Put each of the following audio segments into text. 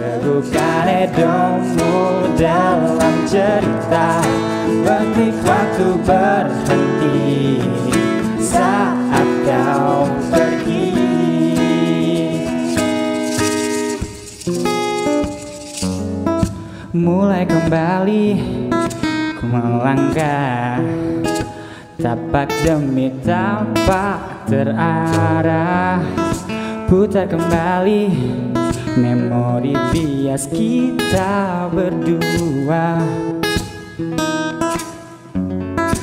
Teguhkan egomu dalam cerita, detik waktu berhenti saat kau pergi. Mulai kembali ku melangkah, tapak demi tapak terarah. Putar kembali memori bias kita berdua.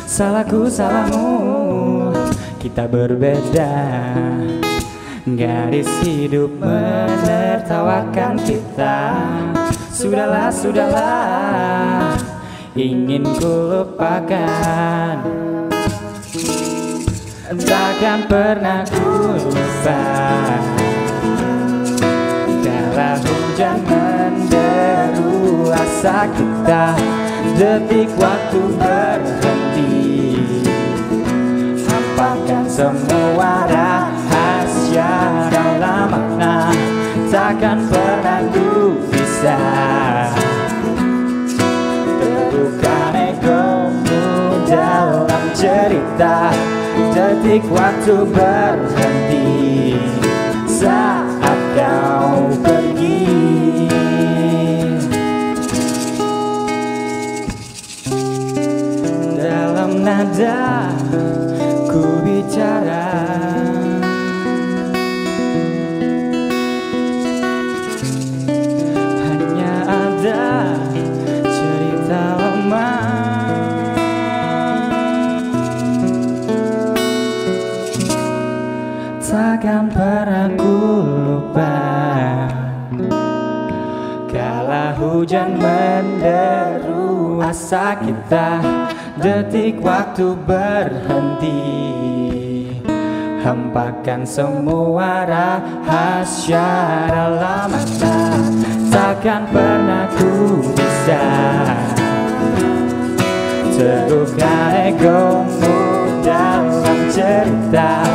Salahku, salahmu, kita berbeda. Garis hidup menertawakan kita. Sudahlah, sudahlah, ingin ku lupakan. Takkan pernah ku lupa kala hujan menderu asa kita. Detik waktu berhenti, hampakan semua rahasia dalam makna. Takkan pernah ku bisa teguhkan egomu dalam cerita. Detik waktu berhenti saat kau pergi. Dalam nada ku bicara, hanya ada cerita lama. Takkan pernah ku lupa kala hujan menderu asa kita. Detik waktu berhenti, hampakan semua rahasia dalam mata. Takkan pernah ku bisa teguhkan egomu dalam cerita.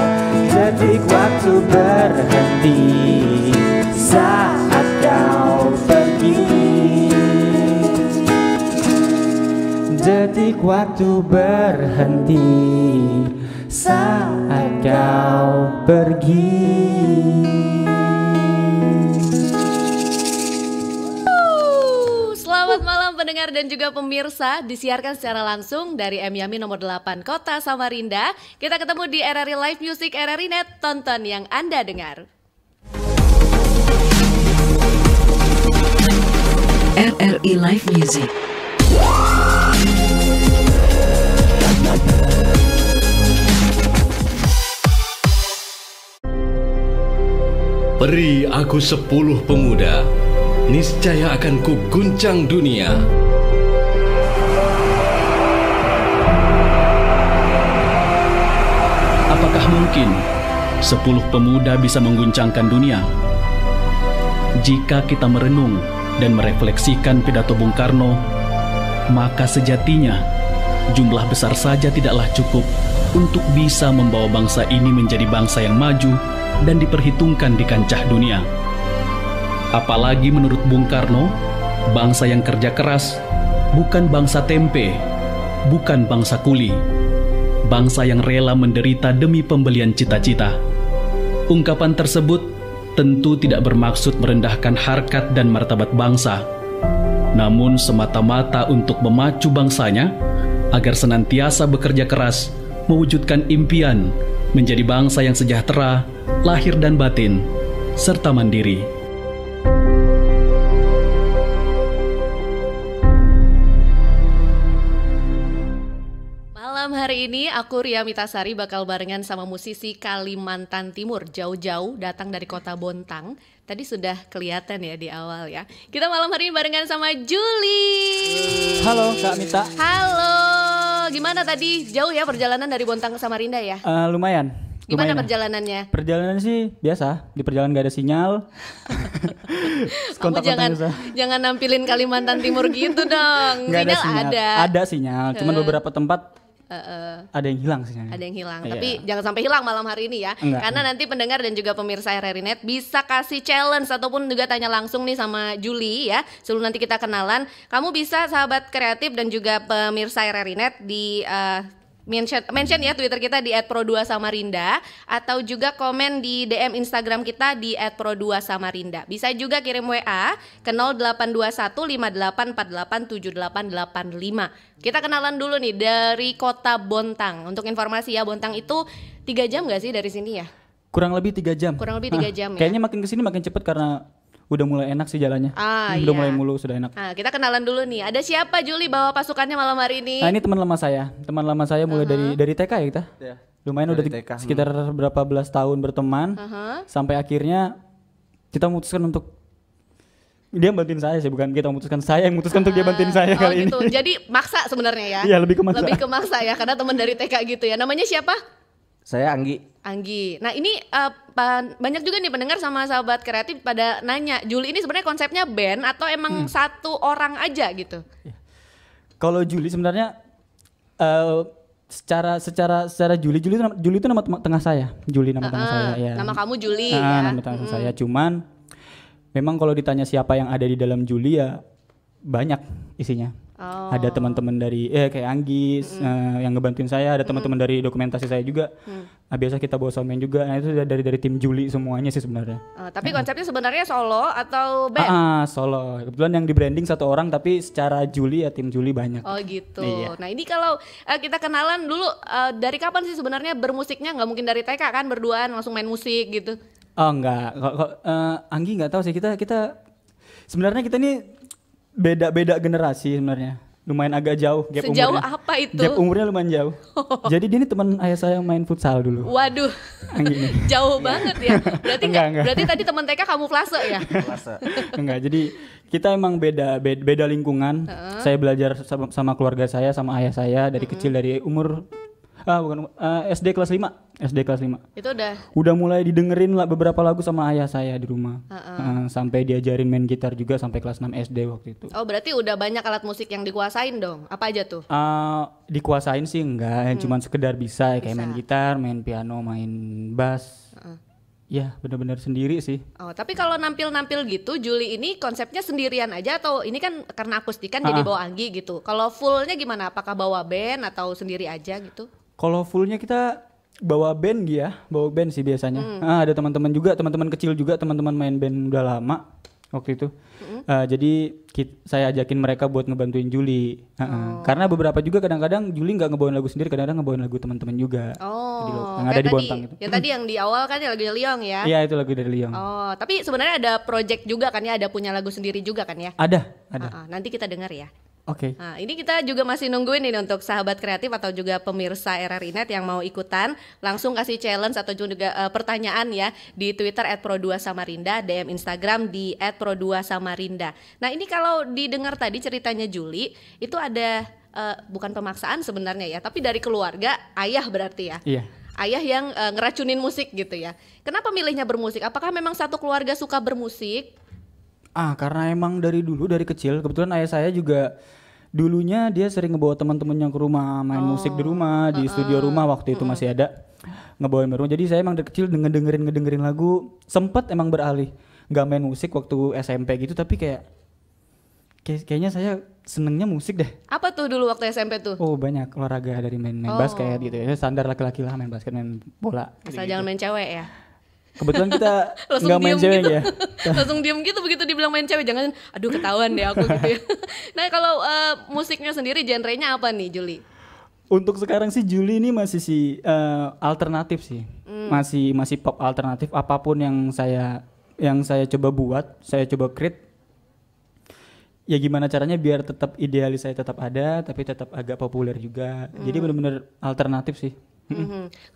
Detik waktu berhenti saat kau pergi. Detik waktu berhenti saat kau pergi. Selamat malam pendengar dan juga pemirsa. Disiarkan secara langsung dari MYami nomor 8 Kota Samarinda. Kita ketemu di RRI Live Music RRI Net. Tonton yang Anda dengar. RRI Live Music. Beri aku 10 pemuda, niscaya akan ku guncang dunia. Apakah mungkin 10 pemuda bisa mengguncangkan dunia? Jika kita merenung dan merefleksikan pidato Bung Karno, maka sejatinya jumlah besar saja tidaklah cukup untuk bisa membawa bangsa ini menjadi bangsa yang maju dan diperhitungkan di kancah dunia. Apalagi menurut Bung Karno, bangsa yang kerja keras bukan bangsa tempe, bukan bangsa kuli, bangsa yang rela menderita demi pembelian cita-cita. Ungkapan tersebut tentu tidak bermaksud merendahkan harkat dan martabat bangsa, namun semata-mata untuk memacu bangsanya agar senantiasa bekerja keras mewujudkan impian menjadi bangsa yang sejahtera, lahir dan batin, serta mandiri. Malam hari ini aku Ria Mitasari bakal barengan sama musisi Kalimantan Timur, jauh-jauh datang dari kota Bontang. Tadi sudah kelihatan ya di awal ya. Kita malam hari ini barengan sama Julie. Halo Kak Mita. Halo, gimana tadi? Jauh ya perjalanan dari Bontang ke Samarinda ya? Lumayan. Gimana Lumayan. perjalanannya? Perjalanan sih biasa, di perjalanan gak ada sinyal. Kamu jangan nampilin Kalimantan Timur gitu dong. Gak ada Sinyal sinyal. ada. Ada sinyal, cuman beberapa tempat ada yang hilang sih. Ada yang hilang, Iya. tapi jangan sampai hilang malam hari ini ya. Enggak. Karena nanti pendengar dan juga pemirsa RRI.net bisa kasih challenge ataupun juga tanya langsung nih sama Juli ya. Sebelum nanti kita kenalan, kamu bisa sahabat kreatif dan juga pemirsa RRI.net di mention ya Twitter kita di @pro2samarinda atau juga komen di DM Instagram kita di @pro2samarinda. Bisa juga kirim WA ke 082158487885. Kita kenalan dulu nih dari Kota Bontang. Untuk informasi ya, Bontang itu 3 jam gak sih dari sini ya? Kurang lebih 3 jam. Kurang lebih 3 jam ya. Kayaknya makin kesini makin cepet karena udah mulai enak sih jalannya. Udah Iya. mulai mulu, sudah enak. Nah, kita kenalan dulu nih. Ada siapa Juli bawa pasukannya malam hari ini? Nah, ini teman lama saya. Teman lama saya mulai dari TK ya kita. Lumayan udah Dari TK. sekitar berapa belas tahun berteman. Sampai akhirnya kita memutuskan untuk dia bantuin saya sih, bukan kita memutuskan, saya yang memutuskan untuk dia bantuin saya kali gitu. ini. Jadi maksa sebenarnya ya. Iya, lebih ke maksa. Lebih ke maksa ya, karena teman dari TK gitu ya. Namanya siapa? Saya Anggi. Anggi. Nah ini banyak juga nih pendengar sama sahabat kreatif pada nanya, Juli ini sebenarnya konsepnya band atau emang satu orang aja gitu? Kalau Juli sebenarnya secara Juli itu nama tengah saya. Juli nama tengah saya ya. Nama kamu Juli ya. Nama tengah saya. Cuman memang kalau ditanya siapa yang ada di dalam Juli ya banyak isinya. Ada teman-teman dari kayak Anggi yang ngebantuin saya, ada teman-teman dari dokumentasi saya juga. Biasa kita bawa soundman juga. Nah, itu dari tim Juli semuanya sih sebenarnya. Tapi konsepnya sebenarnya solo atau band? Solo. Kebetulan yang di branding satu orang, tapi secara Juli ya tim Juli banyak. Oh gitu. Iya. Nah ini kalau kita kenalan dulu, dari kapan sih sebenarnya bermusiknya? Nggak mungkin dari TK kan berduaan langsung main musik gitu? Oh enggak. Anggi nggak tahu sih, kita sebenarnya kita ini beda generasi sebenarnya. Lumayan agak jauh gap Sejauh umurnya. apa itu? Gap umurnya lumayan jauh. Jadi dia ini teman ayah saya yang main futsal dulu. Waduh, Anggi ini. jauh banget ya. Berarti Enggak. berarti tadi teman TK kamuflase ya? Enggak, jadi kita emang beda lingkungan. Saya belajar sama keluarga saya, sama ayah saya dari kecil, dari umur SD kelas 5. Itu Udah mulai didengerin lah beberapa lagu sama ayah saya di rumah. Sampai diajarin main gitar juga sampai kelas 6 SD waktu itu. Oh berarti udah banyak alat musik yang dikuasain dong. Apa aja tuh? Dikuasain sih enggak, cuman sekedar bisa kayak main gitar, main piano, main bass. Ya benar-benar sendiri sih. Oh tapi kalau nampil-nampil gitu, Juli ini konsepnya sendirian aja atau ini kan karena akustikan jadi bawa Anggi gitu. Kalau fullnya gimana? Apakah bawa band atau sendiri aja gitu? Kalau fullnya kita bawa band bawa band sih biasanya. Ada teman-teman juga, teman-teman kecil juga, teman-teman main band udah lama waktu itu. Jadi saya ajakin mereka buat ngebantuin Juli. Karena beberapa juga kadang-kadang Juli nggak ngebawain lagu sendiri, kadang-kadang ngebawain lagu teman-teman juga. Oh, yang ada di Bontang itu. Ya tadi yang di awal kan lagu Liong ya. Iya itu lagu dari Liong. Oh, tapi sebenarnya ada project juga kan ya, ada punya lagu sendiri juga kan ya? Ada. Nanti kita dengar ya. Oke. Nah, ini kita juga masih nungguin nih untuk sahabat kreatif atau juga pemirsa RRI.net yang mau ikutan, langsung kasih challenge atau juga pertanyaan ya di Twitter @pro2samarinda, DM Instagram di @pro2samarinda. Nah, ini kalau didengar tadi ceritanya Juli, itu ada bukan pemaksaan sebenarnya ya, tapi dari keluarga, ayah berarti ya. Iya. Ayah yang ngeracunin musik gitu ya. Kenapa milihnya bermusik? Apakah memang satu keluarga suka bermusik? Karena emang dari kecil, kebetulan ayah saya juga dulunya dia sering ngebawa teman-temannya ke rumah main musik di rumah, di studio rumah waktu itu masih ada ngebawain rumah. Jadi saya emang dari kecil ngedengerin lagu, sempet emang beralih nggak main musik waktu SMP gitu, tapi kayaknya saya senengnya musik deh. Apa tuh dulu waktu SMP tuh? Oh banyak olahraga, dari main basket gitu ya, standar laki-laki lah, main basket, main bola. Asal jangan main cewek ya. Kebetulan kita Langsung nggak main diem cewek gitu. ya. Langsung diem gitu begitu dibilang main cewek, jangan aduh ketahuan deh aku gitu ya. Nah kalau musiknya sendiri genrenya apa nih Juli? Untuk sekarang sih Juli ini masih alternatif sih. Masih pop alternatif, apapun yang saya coba buat, saya coba create. Ya gimana caranya biar tetap idealis saya tetap ada, tapi tetap agak populer juga. Jadi benar-benar alternatif sih.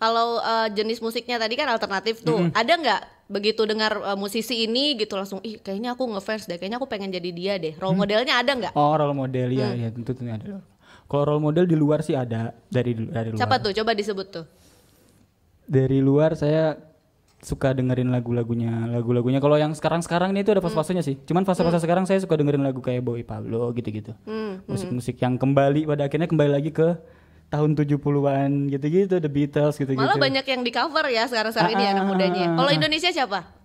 Kalau jenis musiknya tadi kan alternatif tuh, ada nggak begitu dengar musisi ini gitu langsung kayaknya aku ngefans deh, kayaknya aku pengen jadi dia deh. Role modelnya ada nggak? Oh role model ya tentu ada. Kalau role model di luar sih ada dari luar. Siapa tuh? Coba disebut tuh. Dari luar saya suka dengerin lagunya. Kalau yang sekarang ini itu ada fase-fasenya sih. Cuman fase-fase sekarang saya suka dengerin lagu kayak Boy Pablo gitu-gitu. Musik-musik yang pada akhirnya kembali lagi ke tahun 70-an gitu-gitu, The Beatles gitu-gitu. Malah banyak yang di cover ya sekarang-sekarang ini anak mudanya. Kalau Indonesia siapa?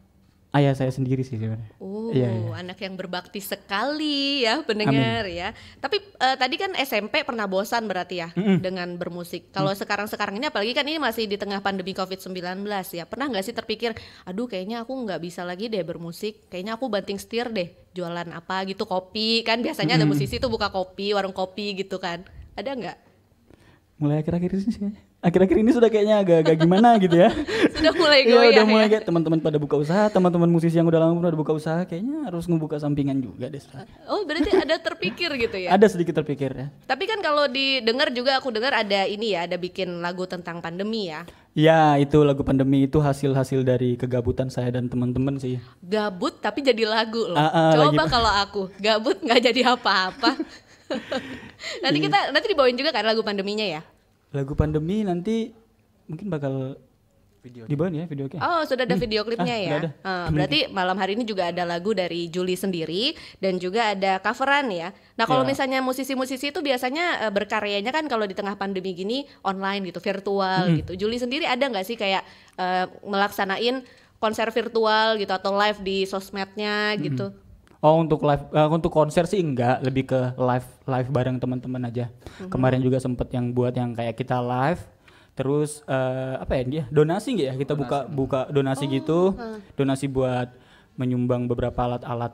Ayah saya sendiri sih sebenarnya. Iya. Anak yang berbakti sekali ya pendengar. Amin. Ya. Tapi tadi kan SMP pernah bosan berarti ya dengan bermusik. Kalau sekarang-sekarang ini apalagi kan ini masih di tengah pandemi COVID-19 ya. Pernah nggak sih terpikir, aduh kayaknya aku nggak bisa lagi deh bermusik. Kayaknya aku banting setir deh, jualan apa gitu, kopi kan biasanya ada musisi tuh buka kopi, warung kopi gitu kan. Ada nggak? Mulai akhir-akhir ini sih kayaknya. Akhir-akhir ini sudah kayaknya agak gimana gitu ya. Sudah mulai goyah. Udah mulai kayak teman-teman pada buka usaha, teman-teman musisi yang udah lama udah buka usaha, kayaknya harus ngebuka sampingan juga deh. Oh, berarti ada terpikir gitu ya? Ada sedikit terpikir ya. Tapi kan kalau didengar juga aku dengar ada ini ya, ada bikin lagu tentang pandemi ya. Ya, itu lagu pandemi itu hasil dari kegabutan saya dan teman-teman sih. Gabut tapi jadi lagu loh. lagi... Coba kalau aku gabut nggak jadi apa-apa. Nanti dibawain juga kan lagu pandeminya ya? Lagu pandemi nanti mungkin bakal dibawain ya video klip. Oh, sudah ada video klipnya ya. Ada. Berarti malam hari ini juga ada lagu dari Juli sendiri dan juga ada coveran ya. Nah, kalau misalnya musisi-musisi itu biasanya berkaryanya kan kalau di tengah pandemi gini online gitu, virtual gitu. Juli sendiri ada nggak sih kayak melaksanain konser virtual gitu atau live di sosmednya gitu? Oh, untuk live untuk konser sih enggak, lebih ke live bareng teman-teman aja. Kemarin juga sempet yang buat yang kayak kita live, terus apa ya dia donasi nggak ya, kita buka donasi gitu, donasi buat menyumbang beberapa alat-alat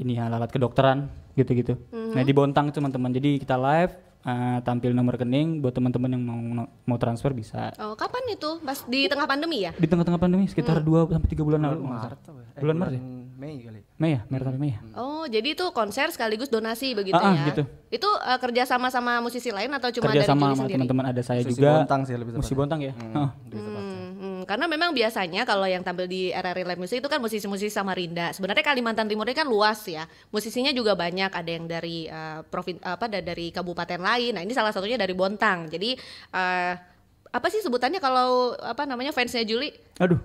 ini ya, alat kedokteran gitu-gitu. Nah di Bontang teman-teman, jadi kita live tampil nomor rekening buat teman-teman yang mau transfer bisa. Oh, kapan itu? Pas di tengah pandemi ya? Di tengah-tengah pandemi sekitar 2 sampai 3 bulan lalu. Bulan Maret ya? Mei kali. Mei ya, Maret sampai Mei ya. Oh, jadi itu konser sekaligus donasi begitu ya? Gitu. Itu kerja sama musisi lain atau cuma kerja dari sama Juli sendiri? Teman-teman ada saya Musisi juga. Bontang sih lebih tepatnya. Musisi Bontang ya. Karena memang biasanya kalau yang tampil di RRI Live Music itu kan musisi-musisi Samarinda. Sebenarnya Kalimantan Timur ini kan luas ya. Musisinya juga banyak, ada yang dari dari kabupaten lain. Nah, ini salah satunya dari Bontang. Jadi apa sih sebutannya kalau fansnya Juli? Aduh.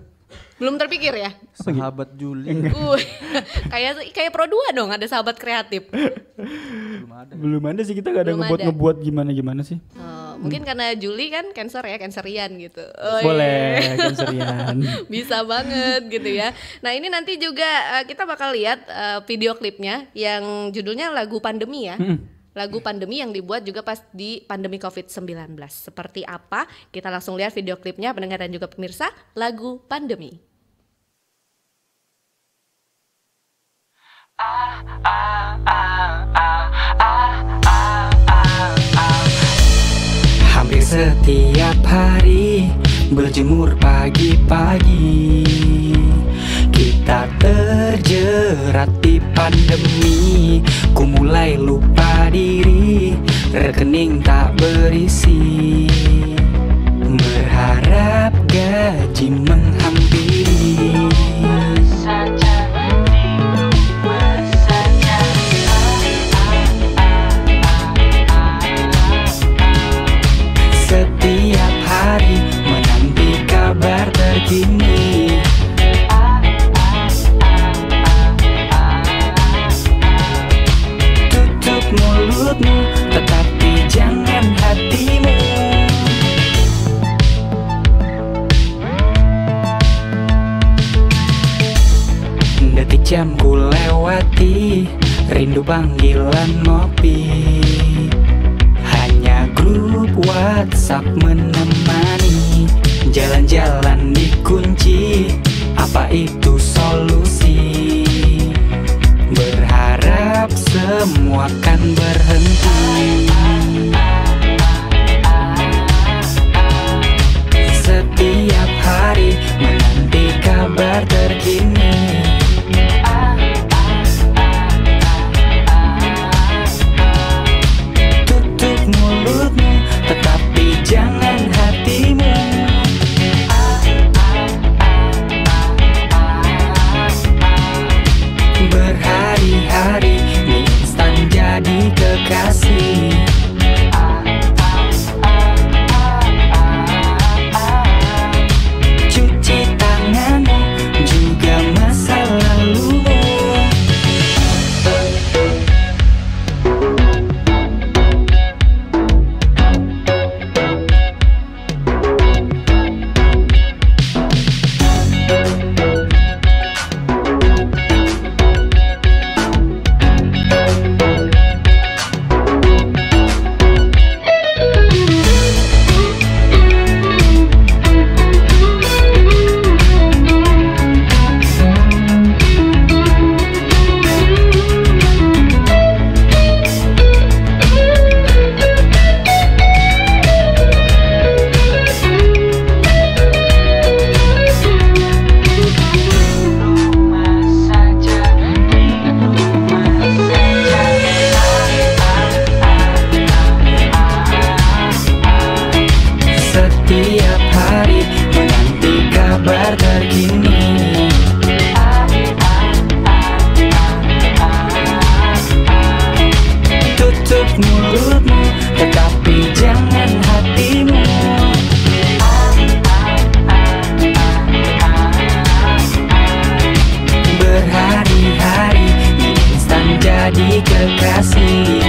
Belum terpikir ya? Sahabat Juli. Kayak Pro 2 dong, ada sahabat kreatif. Belum ada sih, kita gak ada ngebuat gimana sih. Mungkin karena Juli kan Cancer ya, Cancerian gitu. Boleh, Cancerian. Bisa banget gitu ya. Nah, ini nanti juga kita bakal lihat video klipnya yang judulnya Lagu Pandemi ya. Lagu pandemi yang dibuat juga pas di pandemi COVID-19. Seperti apa? Kita langsung lihat video klipnya, pendengar dan juga pemirsa, Lagu Pandemi. Hampir setiap hari berjemur pagi-pagi, kita terjerat di pandemi. Ku mulai lupa diri, rekening tak berisi, berharap gaji menghampiri. Setiap hari menanti kabar terkini. Tutup mulutmu, tetapi jangan hatimu. Detik jam ku lewati, rindu panggilan ngopi. Hanya grup WhatsApp menemani, jalan-jalan dikunci, apa itu solusi? Berharap semua kan berhenti. Setiap hari menanti kabar terkini. Tutup mulutmu, tetapi jangan hatimu. Berhari-hari mie instan jadi kekasih. kabar terkini. Tutup mulutmu, tetapi jangan hatimu. Berhari-hari mie instan jadi kekasih.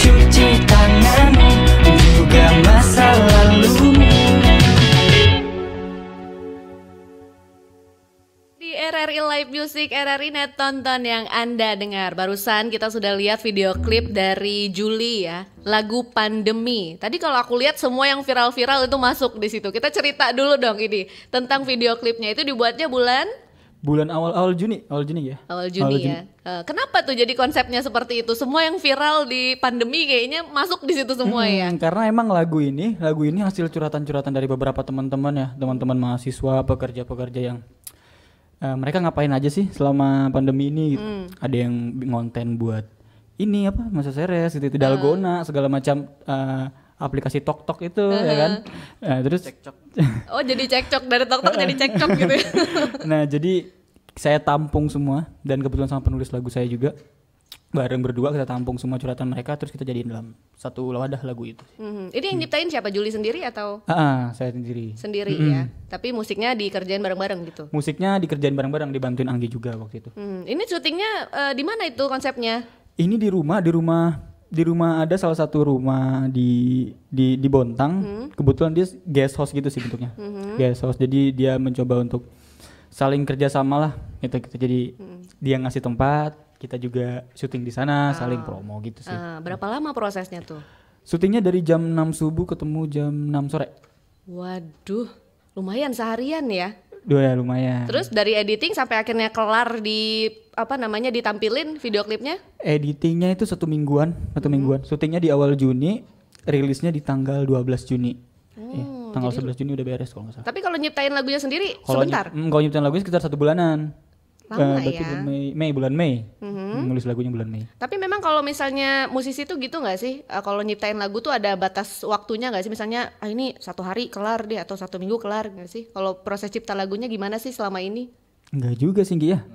Cuci tanganmu juga masa lalumu. Di RRI Live Music, RRI Net Tonton yang Anda dengar. Barusan kita sudah lihat video klip dari Juli ya, lagu Pandemi. Tadi kalau aku lihat semua yang viral-viral itu masuk di situ. Kita cerita dulu dong ini tentang video klipnya. Itu dibuatnya bulan awal Juni ya. awal Juni ya. Kenapa tuh jadi konsepnya seperti itu? Semua yang viral di pandemi kayaknya masuk di situ semua ya. Karena emang lagu ini hasil curhatan-curhatan dari beberapa teman-teman ya, teman-teman mahasiswa, pekerja-pekerja yang mereka ngapain aja sih selama pandemi ini gitu. Ada yang ngonten buat ini apa masa seres gitu, dalgona segala macam aplikasi tok itu ya kan. Terus cekcok. Oh jadi cekcok dari tok jadi cekcok gitu ya. Nah jadi saya tampung semua dan kebetulan sama penulis lagu saya juga bareng berdua kita tampung semua curhatan mereka terus kita jadiin dalam satu wadah lagu itu. Ini yang nyiptain siapa? Juli sendiri atau? Saya sendiri. Sendiri ya. Tapi musiknya dikerjain bareng-bareng gitu. Musiknya dikerjain bareng-bareng dibantuin Anggi juga waktu itu. Ini syutingnya di mana itu konsepnya? Ini di rumah ada salah satu rumah di Bontang. Kebetulan dia guest house gitu sih bentuknya. Guest house. Jadi dia mencoba untuk saling kerjasama lah gitu. Jadi dia ngasih tempat, kita juga syuting di sana, saling promo gitu sih. Berapa lama prosesnya tuh? Syutingnya dari jam 6 subuh ketemu jam 6 sore. Waduh, lumayan seharian ya. Ya lumayan. Terus dari editing sampai akhirnya kelar ditampilin video klipnya? Editingnya itu 1 mingguan. Syutingnya di awal Juni, rilisnya di tanggal 12 Juni. Tanggal 11 Juni udah beres kalau nggak salah. Tapi kalau nyiptain lagunya sendiri sebentar? Kalau nyiptain lagunya sekitar 1 bulanan. Lama berarti ya. bulan Mei. Nulis lagunya bulan Mei. Tapi memang kalau misalnya musisi tuh gitu nggak sih? Kalau nyiptain lagu tuh ada batas waktunya nggak sih? Misalnya ini 1 hari kelar deh atau 1 minggu kelar nggak sih? Kalau proses cipta lagunya gimana sih selama ini? Enggak juga sih Gi ya.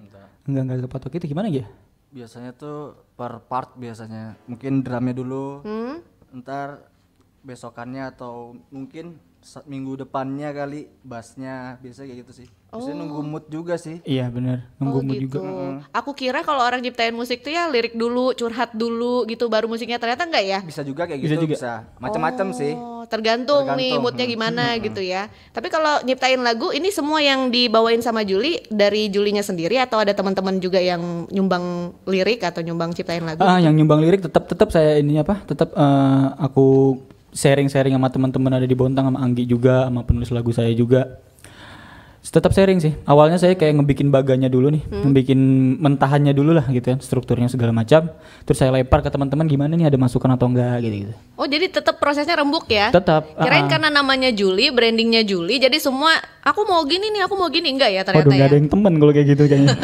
Enggak kepatok itu gimana ya? Biasanya tuh per part biasanya. Mungkin drumnya dulu. Ntar besokannya atau mungkin minggu depannya kali bassnya, biasanya kayak gitu sih. Biasanya nunggu mood juga sih. Iya benar, nunggu mood gitu. juga. Aku kira kalau orang nyiptain musik tuh ya lirik dulu, curhat dulu gitu baru musiknya, ternyata enggak ya? Bisa juga kayak gitu, bisa. Macam-macam sih. Tergantung nih moodnya gimana gitu ya. Tapi kalau nyiptain lagu ini semua yang dibawain sama Juli, dari Julinya sendiri atau ada teman-teman juga yang nyumbang lirik atau nyumbang ciptain lagu? Yang nyumbang lirik tetap saya ini tetap aku sharing sama teman-teman ada di Bontang, sama Anggi juga, sama penulis lagu saya juga. Tetap sharing sih. Awalnya saya kayak ngebikin baganya dulu nih, ngebikin mentahannya dulu lah gitu kan, strukturnya segala macam. Terus saya lempar ke teman-teman gimana nih, ada masukan atau enggak gitu. Oh jadi tetap prosesnya rembuk ya? Tetap. Kirain karena namanya Juli, brandingnya Juli, jadi semua aku mau gini nih, aku mau gini, enggak ya ternyata. Waduh, nggak ada yang temen kalau kayak gitu kayaknya.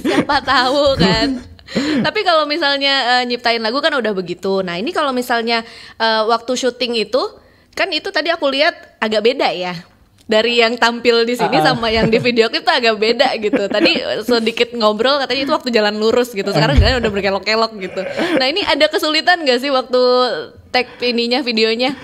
Siapa tahu kan. Tapi kalau misalnya nyiptain lagu kan udah begitu. Nah ini kalau misalnya waktu syuting itu kan itu tadi aku lihat agak beda ya. Dari yang tampil di sini sama yang di video klip tuh agak beda gitu. Tadi sedikit ngobrol katanya itu waktu jalan lurus gitu. Sekarang jalan udah berkelok-kelok gitu. Nah ini ada kesulitan gak sih waktu tag videonya?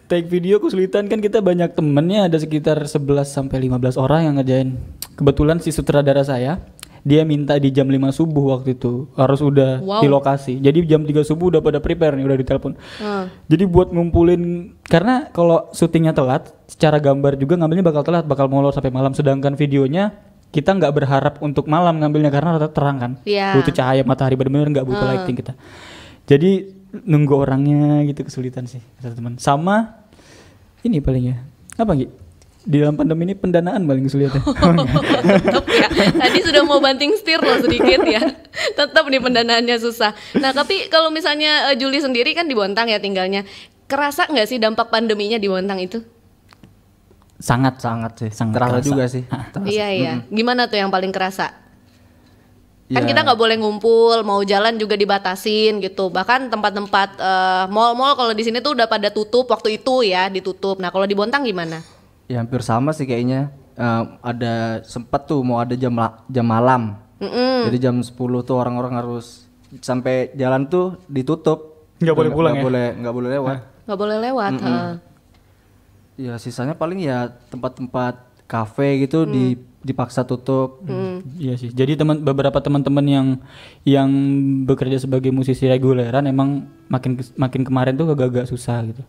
Tag video kesulitan kan, kita banyak temennya, ada sekitar 11-15 orang yang ngerjain. Kebetulan si sutradara saya, dia minta di jam 5 subuh waktu itu harus udah di lokasi. Jadi jam 3 subuh udah pada prepare nih, udah ditelepon. Jadi buat ngumpulin, karena kalau syutingnya telat, secara gambar juga ngambilnya bakal telat, bakal molor sampai malam. Sedangkan videonya kita nggak berharap untuk malam ngambilnya karena terang kan. Butuh cahaya matahari benar-benar, nggak butuh lighting kita. Jadi nunggu orangnya gitu kesulitan sih, teman. Sama ini palingnya apa Gi? Di dalam pandemi ini pendanaan paling kesulitan. Tetap ya. Tadi sudah mau banting setir loh sedikit ya. Tetap nih pendanaannya susah. Nah tapi kalau misalnya Juli sendiri kan di Bontang ya tinggalnya. Kerasa nggak sih dampak pandeminya di Bontang itu? Sangat sih, sangat Terasa kerasa juga sih. Iya. Gimana tuh yang paling kerasa? Kan Ya. kita nggak boleh ngumpul, mau jalan juga dibatasin gitu. Bahkan tempat-tempat mall-mall kalau di sini tuh udah pada tutup waktu itu ya, ditutup. Nah kalau di Bontang gimana? Ya hampir sama sih kayaknya. Ada sempat tuh mau ada jam malam. Jadi jam 10 tuh orang-orang harus sampai jalan tuh ditutup. Nggak boleh pulang ya? Nggak boleh lewat. Nggak boleh lewat. Ya sisanya paling ya tempat-tempat kafe gitu dipaksa tutup. Iya sih. Jadi beberapa teman-teman yang bekerja sebagai musisi reguleran emang makin kemarin tuh agak-agak susah gitu.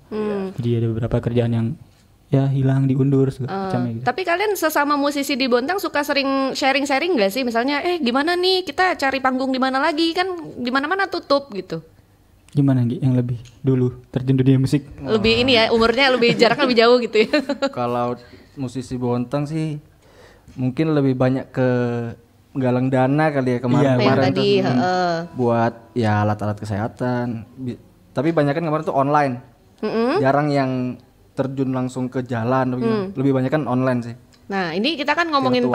Jadi ada beberapa kerjaan yang ya hilang, diundur segala macamnya gitu. Tapi kalian sesama musisi di Bontang suka sering sharing-sharing nggak sih? Misalnya, gimana nih kita cari panggung di mana lagi, kan di mana-mana tutup gitu. Gimana Gi yang lebih dulu terjun dunia musik? Lebih ini ya, umurnya lebih jaraknya lebih jauh gitu ya. Kalau musisi Bontang sih mungkin lebih banyak ke galang dana kali ya kemarin Yang tadi, buat ya alat-alat kesehatan. Tapi banyak kan kemarin tuh online. Jarang yang terjun langsung ke jalan. Lebih banyak kan online sih. Nah ini kita kan ngomongin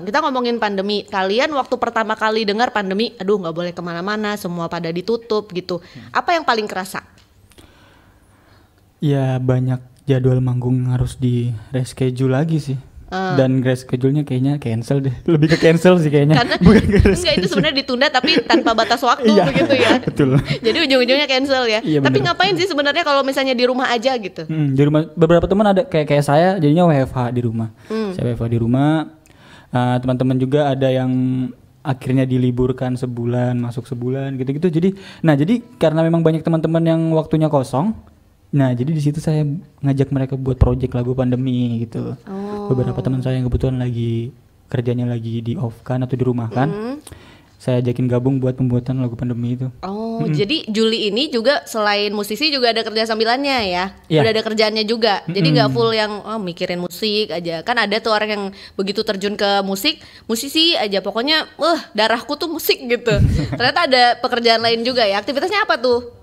kita ngomongin pandemi. Kalian waktu pertama kali dengar pandemi, aduh nggak boleh kemana-mana, semua pada ditutup gitu. Apa yang paling kerasa? Ya banyak jadwal manggung harus di reschedule lagi sih. Dan reschedule-nya kayaknya cancel deh. Lebih ke cancel sih kayaknya. Karena Bukan ke enggak, itu sebenarnya ditunda tapi tanpa batas waktu begitu ya. Betul. Jadi ujung-ujungnya cancel ya. Iya, Tapi bener. ngapain sih sebenarnya kalau misalnya di rumah aja gitu? Di rumah beberapa teman ada kayak saya jadinya WFH di rumah. Saya WFH di rumah. Teman-teman juga ada yang akhirnya diliburkan sebulan, masuk sebulan gitu-gitu. Jadi karena memang banyak teman-teman yang waktunya kosong. Nah, jadi di situ saya ngajak mereka buat project lagu pandemi gitu. Beberapa teman saya yang kebetulan lagi kerjanya lagi di off kan atau di rumah kan. Saya ajakin gabung buat pembuatan lagu pandemi itu. Jadi Juli ini juga selain musisi juga ada kerja sambilannya ya? Iya. Udah ada kerjaannya juga. Jadi nggak full yang mikirin musik aja. Kan ada tuh orang yang begitu terjun ke musik, musisi aja pokoknya darahku tuh musik gitu. Ternyata ada pekerjaan lain juga ya. Aktivitasnya apa tuh?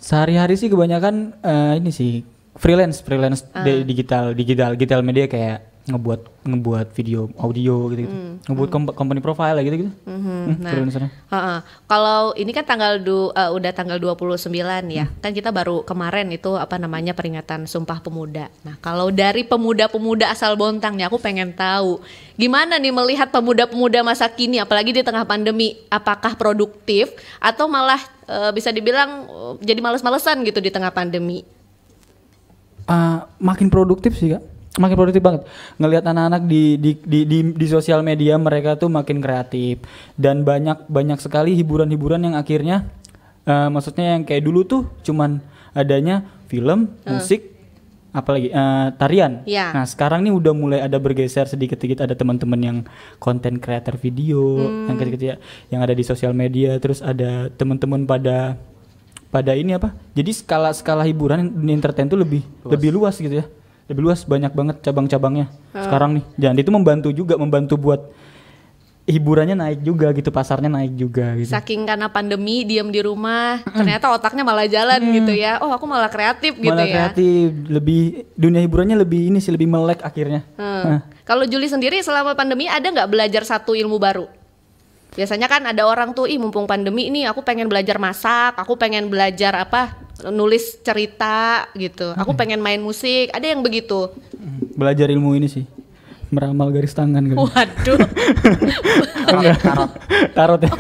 Sehari-hari sih kebanyakan ini sih freelance digital media kayak ngebuat video audio gitu ngebuat company profile lah gitu freelancer. Kalau ini kan udah tanggal 29 ya, kan kita baru kemarin itu peringatan Sumpah Pemuda. Nah kalau dari pemuda-pemuda asal Bontang nih, aku pengen tahu gimana nih melihat pemuda-pemuda masa kini, apalagi di tengah pandemi, apakah produktif atau malah bisa dibilang jadi males-malesan gitu di tengah pandemi? Makin produktif sih Kak. Makin produktif banget ngelihat anak-anak di sosial media, mereka tuh makin kreatif dan banyak sekali hiburan-hiburan yang akhirnya maksudnya yang kayak dulu tuh cuman adanya film, musik, apalagi tarian. Nah sekarang nih udah mulai ada bergeser sedikit-sedikit, ada teman-teman yang konten creator video yang kecil-kecil yang ada di sosial media, terus ada teman-teman pada ini jadi skala hiburan dunia entertain tuh lebih luas gitu ya. Lebih luas, banyak banget cabang-cabangnya sekarang nih. Dan itu membantu buat hiburannya naik juga gitu, pasarnya naik juga gitu. Saking karena pandemi diam di rumah, ternyata otaknya malah jalan gitu ya. Oh, aku malah kreatif gitu ya. Kreatif, lebih dunia hiburannya lebih melek akhirnya. Kalau Juli sendiri selama pandemi ada nggak belajar satu ilmu baru? Biasanya kan ada orang tuh, mumpung pandemi ini aku pengen belajar masak, aku pengen belajar nulis cerita gitu, aku pengen main musik, ada yang begitu. Belajar ilmu ini sih, meramal garis tangan kali. Waduh. Tarot ya.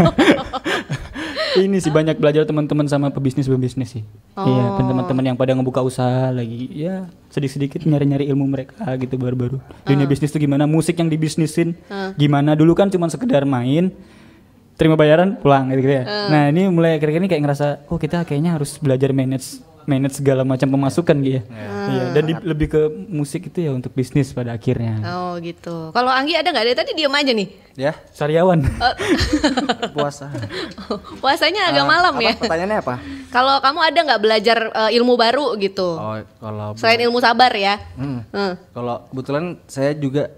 Ini sih banyak belajar teman-teman sama pebisnis sih. Iya, teman-teman yang pada ngebuka usaha lagi, ya sedikit-sedikit nyari-nyari ilmu mereka gitu baru-baru. Dunia bisnis tuh gimana, musik yang dibisnisin gimana, dulu kan cuma sekedar main, terima bayaran pulang gitu ya. Nah ini mulai akhir-akhir ini kayak ngerasa, kita kayaknya harus belajar manage segala macam pemasukan gitu ya. Iya, dan lebih ke musik itu ya untuk bisnis pada akhirnya. Oh gitu. Kalau Anggi ada nggak? Dari tadi diam aja nih. Ya, Sariawan. puasa. Puasanya agak malam ya. Pertanyaannya apa? Kalau kamu ada nggak belajar ilmu baru gitu? Oh, kalau selain ilmu sabar ya. Kalau kebetulan saya juga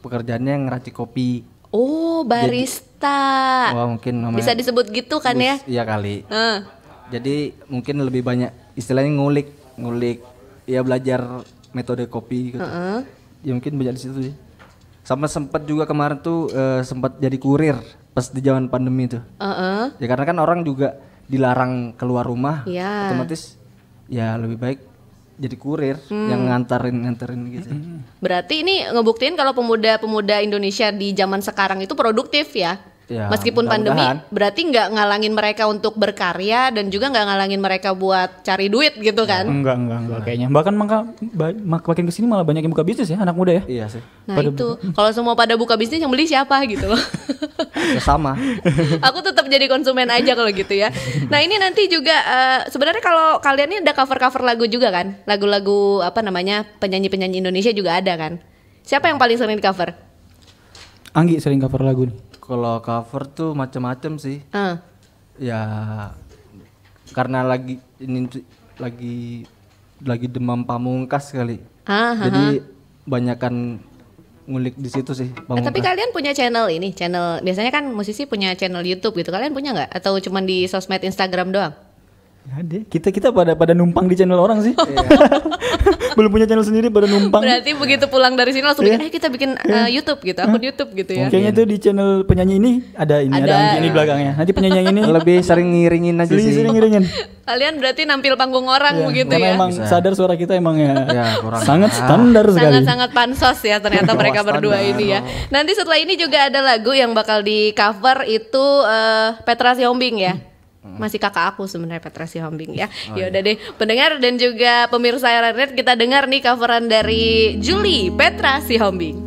pekerjaannya ngeracik kopi. Oh, barista. Mungkin namanya bisa disebut gitu kan ya? Iya kali. Jadi mungkin lebih banyak istilahnya ngulik ya, belajar metode kopi gitu. Ya mungkin belajar di situ sih. Sama sempat juga kemarin tuh sempat jadi kurir pas di zaman pandemi tuh. Ya karena kan orang juga dilarang keluar rumah, Iya. otomatis ya lebih baik jadi kurir yang nganterin gitu. Berarti ini ngebuktiin kalau pemuda-pemuda Indonesia di zaman sekarang itu produktif ya. Ya, Meskipun pandemi, mudah-mudahan. berarti nggak ngalangin mereka untuk berkarya dan juga nggak ngalangin mereka buat cari duit gitu kan? Enggak kayaknya. Bahkan makin kesini malah banyak yang buka bisnis ya anak muda ya. Iya sih. Nah itu, kalau semua pada buka bisnis yang beli siapa gitu loh. Ya sama. Aku tetap jadi konsumen aja kalau gitu ya. Nah ini nanti juga sebenarnya kalau kalian ini ada cover-cover lagu juga kan? Lagu-lagu apa namanya penyanyi-penyanyi Indonesia juga ada kan? Siapa yang paling sering di cover? Anggi sering cover lagu nih. Kalau cover tuh macam-macam sih. Ah. Ya karena lagi demam Pamungkas kali. Jadi banyakan ngulik di situ sih Pamungkas. Tapi kalian punya channel ini, channel biasanya kan musisi punya channel YouTube gitu. Kalian punya nggak? Atau cuma di sosmed Instagram doang? Ada. Kita pada numpang di channel orang sih. Belum punya channel sendiri pada numpang. Berarti begitu pulang dari sini langsung bikin, kita bikin YouTube gitu, akun YouTube gitu ya. Kayaknya tuh di channel penyanyi ini ada Anggi ini di belakangnya. Nanti penyanyi yang ini Lebih sering ngiringin aja sih. sering ngiringin. Kalian berarti nampil panggung orang begitu Karena ya. emang sadar suara kita emang ya, kurang. sangat standar sekali. Sangat-sangat pansos ya ternyata mereka berdua ini ya. Nanti setelah ini juga ada lagu yang bakal di cover itu Petra Sihombing ya. Masih kakak aku sebenarnya Petra Sihombing ya. Yaudah deh pendengar dan juga pemirsa RRNet, kita dengar nih coveran dari Julie Petra Sihombing.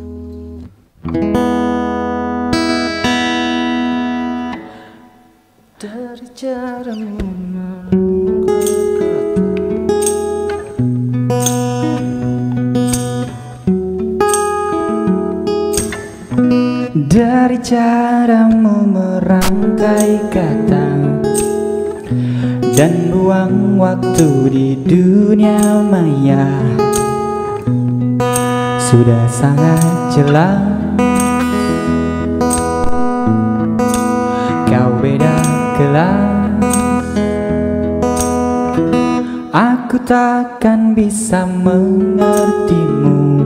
Dari caramu Dari caramu merangkai kata dan buang waktu di dunia maya, sudah sangat jelas kau beda kelas. Aku takkan bisa mengertimu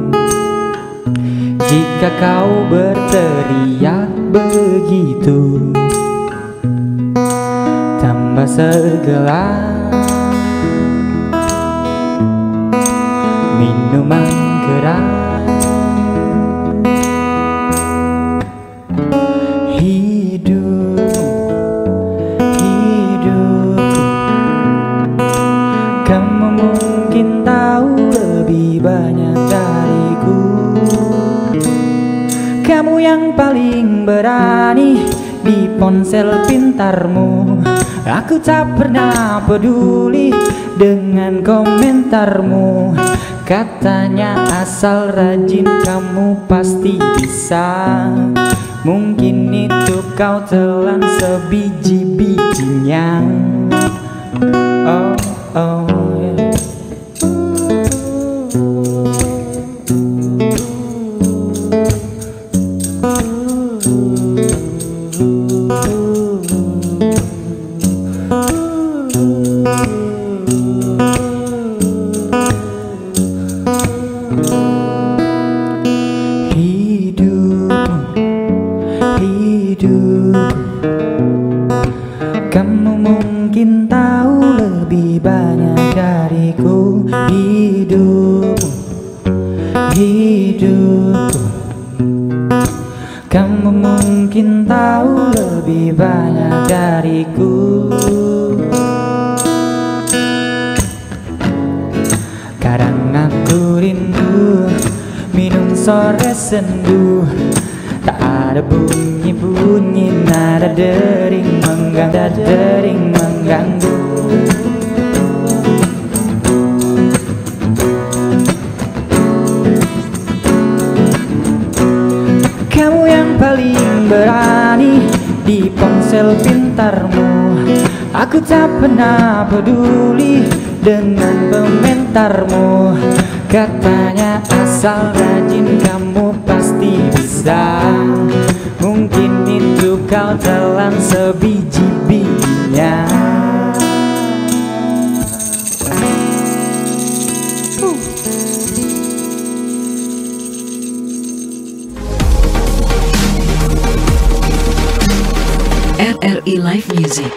jika kau berteriak begitu. Tambah segelas minuman keras. Hidup kamu mungkin tahu lebih banyak dariku. Kamu yang paling berani di ponsel pintarmu. Aku tak pernah peduli dengan komentarmu. Katanya asal rajin kamu pasti bisa. Mungkin itu kau telan sebiji-bijinya. Oh, oh, yeah. Kamu mungkin tahu lebih banyak dariku. Hidupku kamu mungkin tahu lebih banyak dariku. Kadang aku rindu minum sore sendu. Tak ada bunyi-bunyi nada dering mengganggu. Kamu yang paling berani di ponsel pintarmu. Aku tak pernah peduli dengan komentarmu. Katanya asal rajin kamu pasti bisa. Mungkin itu kau telan sebiji-bijinya. Live Music.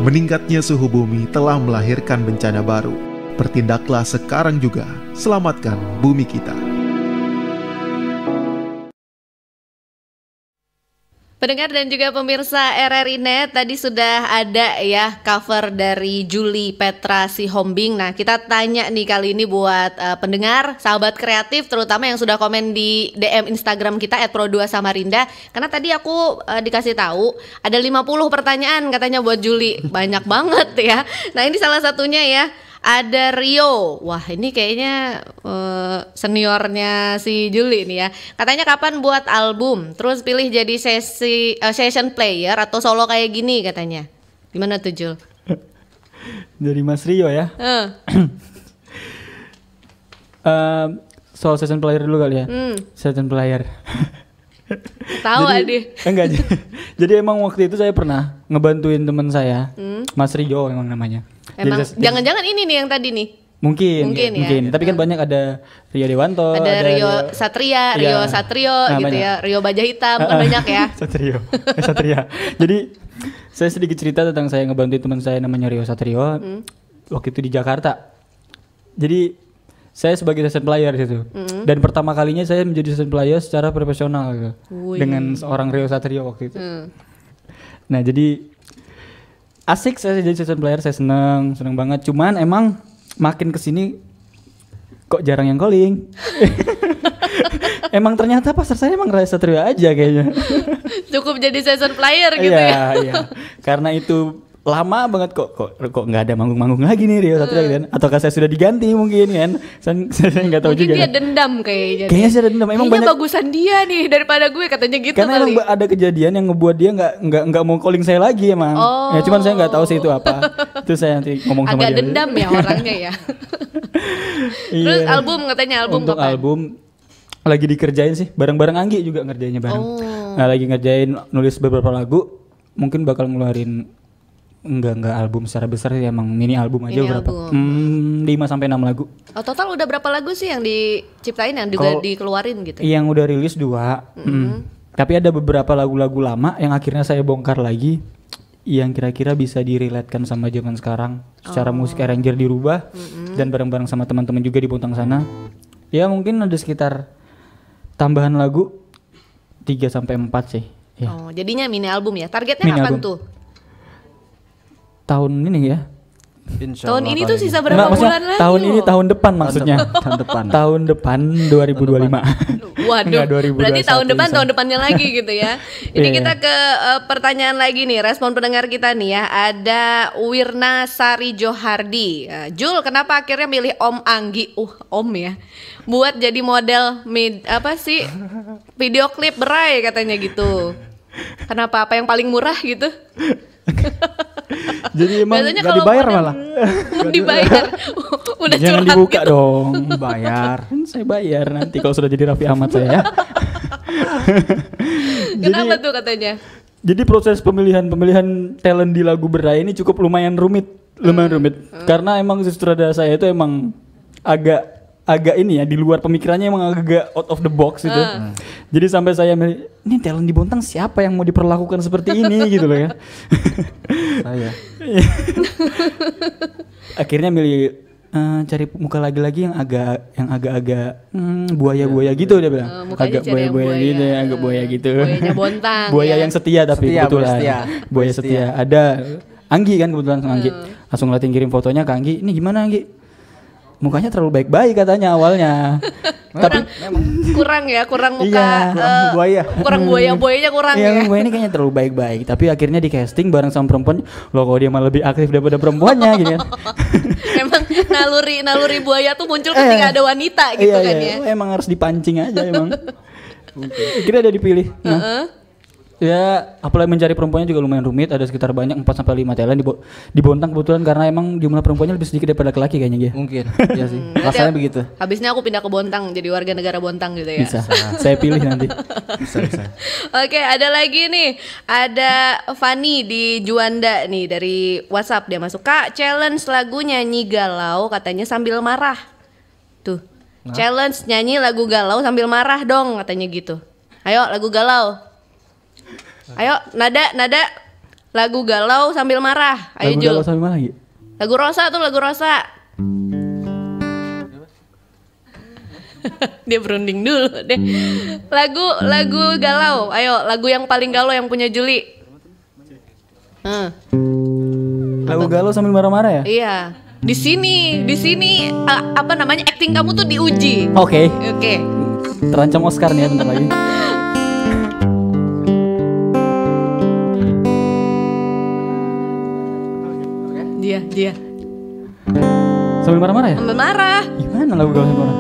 Meningkatnya suhu bumi telah melahirkan bencana baru. Bertindaklah sekarang juga, selamatkan bumi kita. Pendengar dan juga pemirsa RRI Net, tadi sudah ada ya cover dari Julie Petra Sihombing. Nah, kita tanya nih kali ini buat pendengar, sahabat kreatif terutama yang sudah komen di DM Instagram kita @pro2samarinda. Karena tadi aku dikasih tahu ada 50 pertanyaan katanya buat Julie. Banyak banget ya. Nah, ini salah satunya ya. Ada Rio, wah ini kayaknya seniornya si Julie nih ya. Katanya kapan buat album, terus pilih jadi session player atau solo kayak gini katanya. Gimana tuh Jul? Dari Mas Rio ya. Soal session player dulu kali ya. Session player. Tahu deh. Enggak. Jadi emang waktu itu saya pernah ngebantuin teman saya, Mas Rio emang namanya. Emang jangan-jangan ini nih yang tadi nih. Mungkin. Ya. Tapi kan banyak ada Rio Dewanto, ada Rio Satria, Rio Satrio gitu banyak. Ya, Rio Baja Hitam kan banyak ya. Satria. Jadi saya sedikit cerita tentang saya ngebantuin teman saya namanya Rio Satrio. Waktu itu di Jakarta. Jadi saya sebagai session player gitu. Dan pertama kalinya saya menjadi session player secara profesional gitu. Dengan seorang Rio Satrio waktu itu. Nah, jadi asik saya jadi session player, saya seneng banget. Cuman emang makin kesini kok jarang yang calling. Emang ternyata pasar saya emang Rio Satrio aja kayaknya. Cukup jadi session player gitu ya. Iya. Karena itu lama banget kok nggak ada manggung-manggung lagi nih Rio Satrio kan? Ataukah saya sudah diganti mungkin kan? Saya nggak tahu juga. Mungkin dia dendam kayaknya. Kayaknya sih ada dendam. Emang kayaknya banyak bagusan dia nih daripada gue katanya gitu. Karena kali. emang ada kejadian yang ngebuat dia nggak mau calling saya lagi emang. Ya cuman saya nggak tahu sih itu apa. Itu saya nanti ngomong sama dia. Agak dendam ya orangnya ya. Terus album katanya Untuk kapan? album lagi dikerjain sih. Bareng-bareng Anggi juga ngerjainnya bareng. Nah lagi ngerjain nulis beberapa lagu. Mungkin bakal ngeluarin Enggak album secara besar sih, emang mini album aja berapa? 5-6 lagu. Oh, total udah berapa lagu sih yang diciptain yang juga dikeluarin gitu? Yang udah rilis 2. Tapi ada beberapa lagu-lagu lama yang akhirnya saya bongkar lagi yang kira-kira bisa direlatekan sama zaman sekarang. Secara musik arranger dirubah dan bareng-bareng sama teman-teman juga di Bontang sana. Ya mungkin ada sekitar tambahan lagu 3-4 sih. Ya. Oh, jadinya mini album ya. Targetnya kapan tuh? Tahun ini ya. Tahun ini tuh sisa berapa bulan lagi? Tahun ini tahun depan maksudnya. Tahun depan 2025. Waduh. Berarti tahun depannya lagi gitu ya. Ini kita ke pertanyaan lagi nih, respon pendengar kita nih ya. Ada Wirna Sari Johardi. Jul, kenapa akhirnya milih Om Anggi? Om ya. Buat jadi model video klip berai katanya gitu. Kenapa? Apa yang paling murah gitu? Jadi emang biasanya gak dibayar malah. Dibayar. Udah jangan curhat dibuka gitu. dong. Bayar. Saya bayar nanti kalau sudah jadi Raffi Ahmad saya. Kenapa tuh katanya? Jadi proses pemilihan talent di lagu Berai ini cukup lumayan rumit. Karena emang sutradara saya itu emang agak ini ya, di luar pemikirannya emang agak out of the box gitu. Jadi sampai saya milih, ini talent di Bontang siapa yang mau diperlakukan seperti ini gitu loh ya. Saya. Akhirnya milih cari muka lagi-lagi yang agak-agak buaya-buaya gitu dia bilang. Agak buaya-buaya gitu, agak buaya gitu. Buayanya Bontang. Buaya ya. yang setia tapi kebetulan. Buaya setia. Ada Anggi kan kebetulan sama Anggi. Langsung ngeliatin kirim fotonya ke Anggi. Ini gimana Anggi? mukanya terlalu baik-baik katanya awalnya. Tapi kurang muka. iya, buaya. Kurang buayanya kurang Iya, ya. buaya ini kayaknya terlalu baik-baik. Tapi akhirnya di casting bareng sama perempuan, loh kok dia malah lebih aktif daripada perempuannya gitu kan. Emang naluri buaya tuh muncul ketika ada wanita gitu kan ya. Emang harus dipancing aja emang. Akhirnya ada dipilih. Nah, ya apalagi mencari perempuannya juga lumayan rumit. Ada sekitar banyak 4-5 talent di Bontang kebetulan karena emang jumlah perempuannya lebih sedikit daripada laki-laki kayaknya dia. Mungkin. Iya sih. Rasanya begitu. Habisnya aku pindah ke Bontang jadi warga negara Bontang gitu ya. Bisa. Saya pilih nanti. Bisa. Oke, ada lagi nih. Ada Fanny di Juanda nih dari WhatsApp, dia masuk. Kak, challenge lagu nyanyi galau katanya sambil marah. Tuh. Challenge nyanyi lagu galau sambil marah dong katanya gitu. Ayo lagu galau. Ayo nada lagu galau sambil marah. Ayo Lagu Jul. galau sambil marah lagi. Lagu Rosa tuh lagu Rosa. Dia berunding dulu deh. Lagu galau. Ayo lagu yang paling galau yang punya Juli. Lagu galau sambil marah-marah ya? Iya. Di sini apa namanya acting kamu tuh diuji. Oke. Terancam Oscar nih ya bentar lagi. Dia. Sambil marah-marah ya? Sambil marah. Gimana lagu galau sambil marah?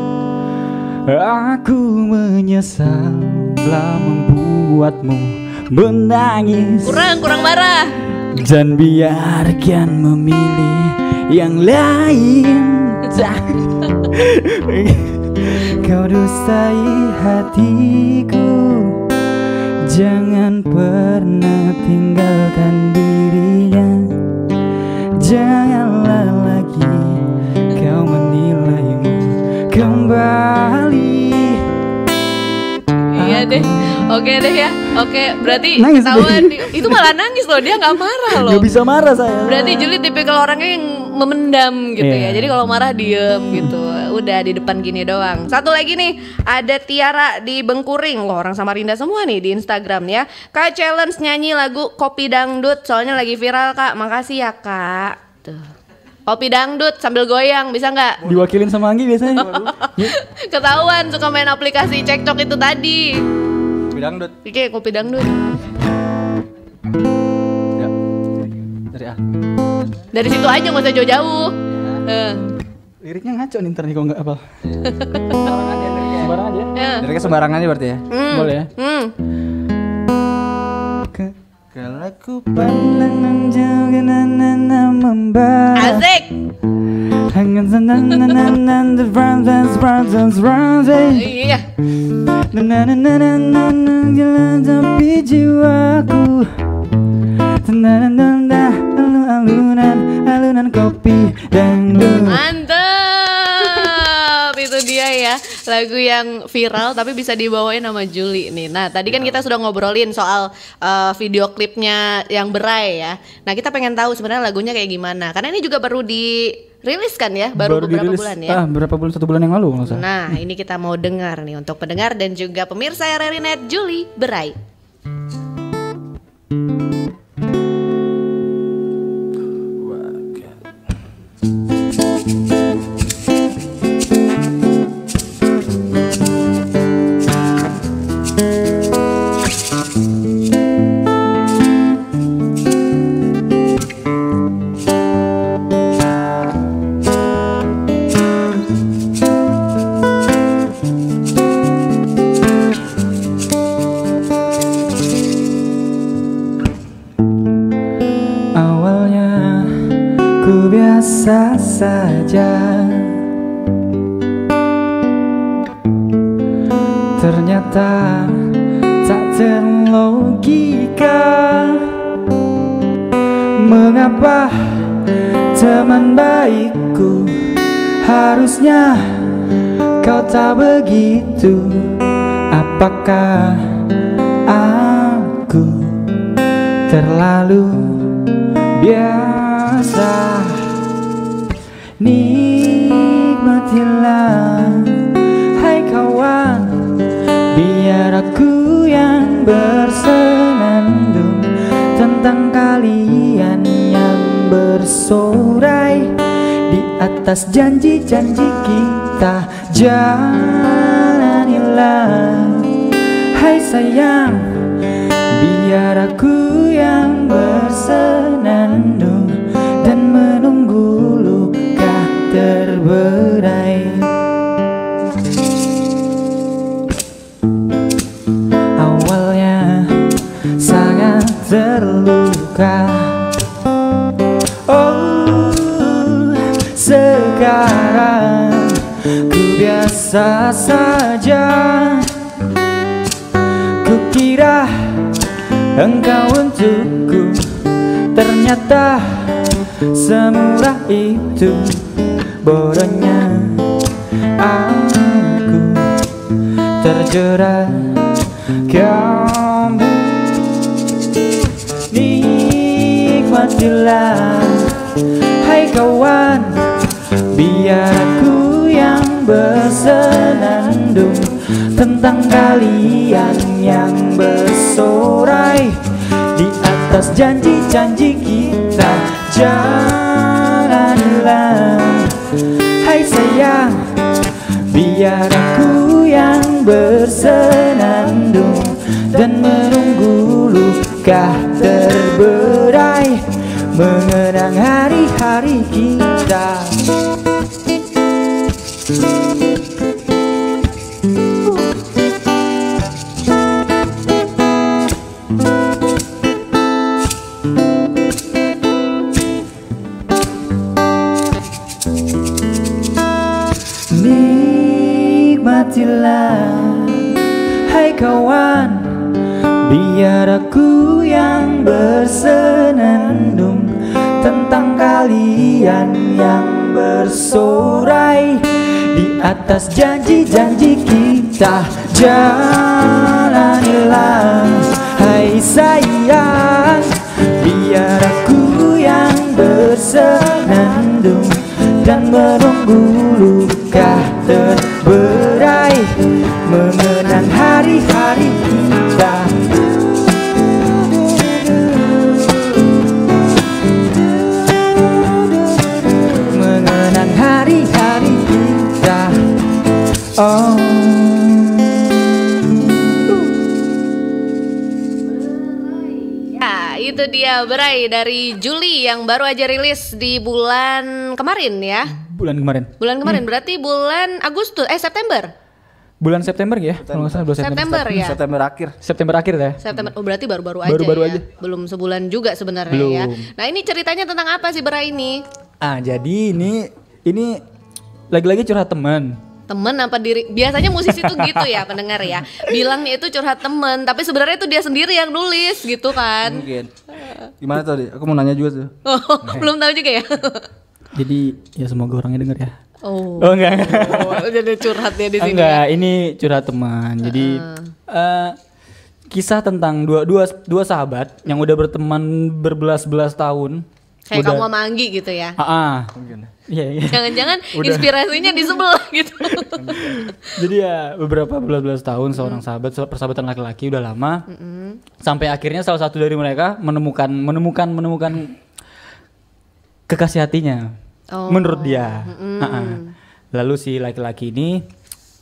Aku menyesal telah membuatmu menangis. Kurang marah. Dan biarkan memilih yang lain. Kau dustai hatiku, jangan pernah tinggalkan dirinya. Janganlah lagi kau menilaimu kembali. Iya deh. Oke deh ya. Oke, berarti Nangis ketahuan deh. itu malah nangis loh, dia nggak marah loh. Gak bisa marah saya. Berarti Juli tipikal orangnya yang memendam gitu ya. Jadi kalau marah diem gitu. Udah di depan gini doang. Satu lagi nih, ada Tiara di Bengkuring. Loh, orang Samarinda semua nih di Instagram ya. Kak, challenge nyanyi lagu Kopi Dangdut soalnya lagi viral, Kak. Makasih ya, Kak. Tuh. Kopi Dangdut sambil goyang, bisa nggak? Diwakilin sama Anggi biasanya. Ketahuan suka main aplikasi cekcok itu tadi. Kopi Dangdut. Oke, Kopi Dangdut. Ya. Dari A. Dari situ aja nggak usah jauh-jauh. Liriknya ngaco nih ntar nih kalau nggak apal. Sembarang aja. Liriknya sembarangan aja berarti ya. Boleh ya. Kalau ku pandang jauh kenana membara. Asik. Hangat nanan the France. Iya. Nanan jalan tapi jiwaku. Alunan kopi dangdut. Mantap. Itu dia ya, lagu yang viral tapi bisa dibawain sama Juli nih. Nah, tadi kan kita sudah ngobrolin soal video klipnya yang Berai ya. Nah, kita pengen tahu sebenarnya lagunya kayak gimana. Karena ini juga baru dirilis kan ya, baru beberapa bulan ya. Berapa bulan, 1 bulan yang lalu kalau nggak salah. Nah, ini kita mau dengar nih untuk pendengar dan juga pemirsa RRI.net, Juli Berai. Biasa saja, ternyata tak terlogika. Mengapa teman baikku, harusnya kau tak begitu? Apakah aku terlalu biasa? Nikmatilah, hai kawan, biar aku yang bersenandung tentang kalian yang bersorai di atas janji-janji kita jalanilah. Hai sayang, biar aku yang bersenandung dan menunggu luka terberai. Awalnya sangat terluka, oh sekarang ku biasa saja. Kukira engkau untukku, ternyata semurah itu. Bodohnya aku terjerat kamu. Nikmatilah hai kawan, biar aku yang bersenandung tentang kalian yang bersorai di atas janji-janji kita jalanilah. Hai sayang, biar aku yang bersenandung dan menunggu luka terberai, mengenang hari-hari kita. Nikmatilah hai kawan, biar aku yang bersenandung tentang kalian yang bersorai di atas janji-janji kita jalanilah. Hai sayang, biar aku yang bersenandung dan menunggu luka terberai, mengenang hari-hari kita. Mengenang hari-hari kita. Oh. Ya, itu dia Berai dari Juli yang baru aja rilis di bulan kemarin ya. Bulan kemarin. Bulan kemarin berarti bulan Agustus, September. Bulan September ya? Kalau nggak salah bulan September ya. September akhir ya. September. Oh berarti baru-baru aja. Baru-baru ya. aja. Belum sebulan juga sebenarnya ya. Belum. Nah, ini ceritanya tentang apa sih Berai ini? Jadi ini lagi-lagi curhat teman. Temen apa diri? Biasanya musisi tuh gitu ya pendengar ya. Bilangnya itu curhat temen, tapi sebenarnya itu dia sendiri yang nulis gitu kan. Mungkin. Gimana tadi? Aku mau nanya juga tuh. Oh, belum tahu juga ya. Jadi ya semoga orangnya denger ya. Oh enggak. Oh, jadi curhat dia di sini. Enggak, ini curhat teman. Jadi kisah tentang dua sahabat yang udah berteman berbelas-belas tahun. Kayak kamu sama Anggi gitu ya. Mungkin. Iya. Jangan-jangan inspirasinya di sebelah gitu. Jadi ya beberapa belas tahun seorang sahabat, persahabatan laki-laki udah lama. Sampai akhirnya salah satu dari mereka menemukan kekasih hatinya. Menurut dia. Lalu si laki-laki ini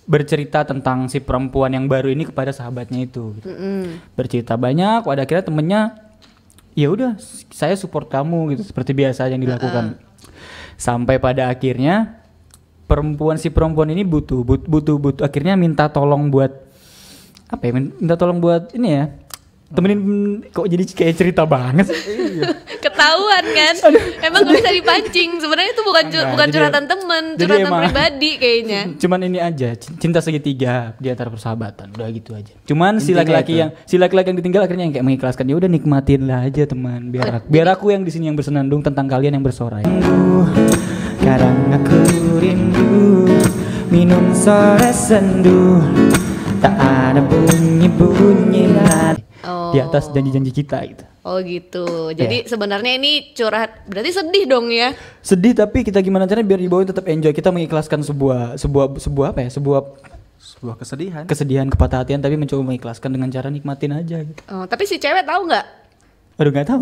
bercerita tentang si perempuan yang baru ini kepada sahabatnya itu. Gitu. Bercerita banyak, pada akhirnya temennya ya udah saya support kamu gitu seperti biasa yang dilakukan. Sampai pada akhirnya si perempuan ini butuh akhirnya minta tolong buat apa ya? Minta tolong buat ini ya. Temenin, kok jadi kayak cerita banget. Ketahuan kan? Emang gak bisa dipancing. Sebenarnya itu bukan curhatan temen, curhatan pribadi kayaknya. Cuman ini aja, cinta segitiga di antara persahabatan, udah gitu aja. Cuman si laki-laki yang ditinggal akhirnya yang kayak mengikhlaskan, ya udah nikmatinlah aja teman, biar aku yang di sini yang bersenandung tentang kalian yang bersorai. Kadang aku rindu minum sore sendu, tak ada bunyi-bunyi nada. Di atas janji-janji kita gitu. Oh gitu. Jadi sebenarnya ini curhat, berarti sedih dong ya? Sedih, tapi kita gimana caranya biar dibawain tetap enjoy. Kita mengikhlaskan sebuah apa ya? Sebuah kesedihan, kepatah hatian, tapi mencoba mengikhlaskan dengan cara nikmatin aja gitu. Oh, tapi si cewek tahu nggak? Aduh nggak tahu.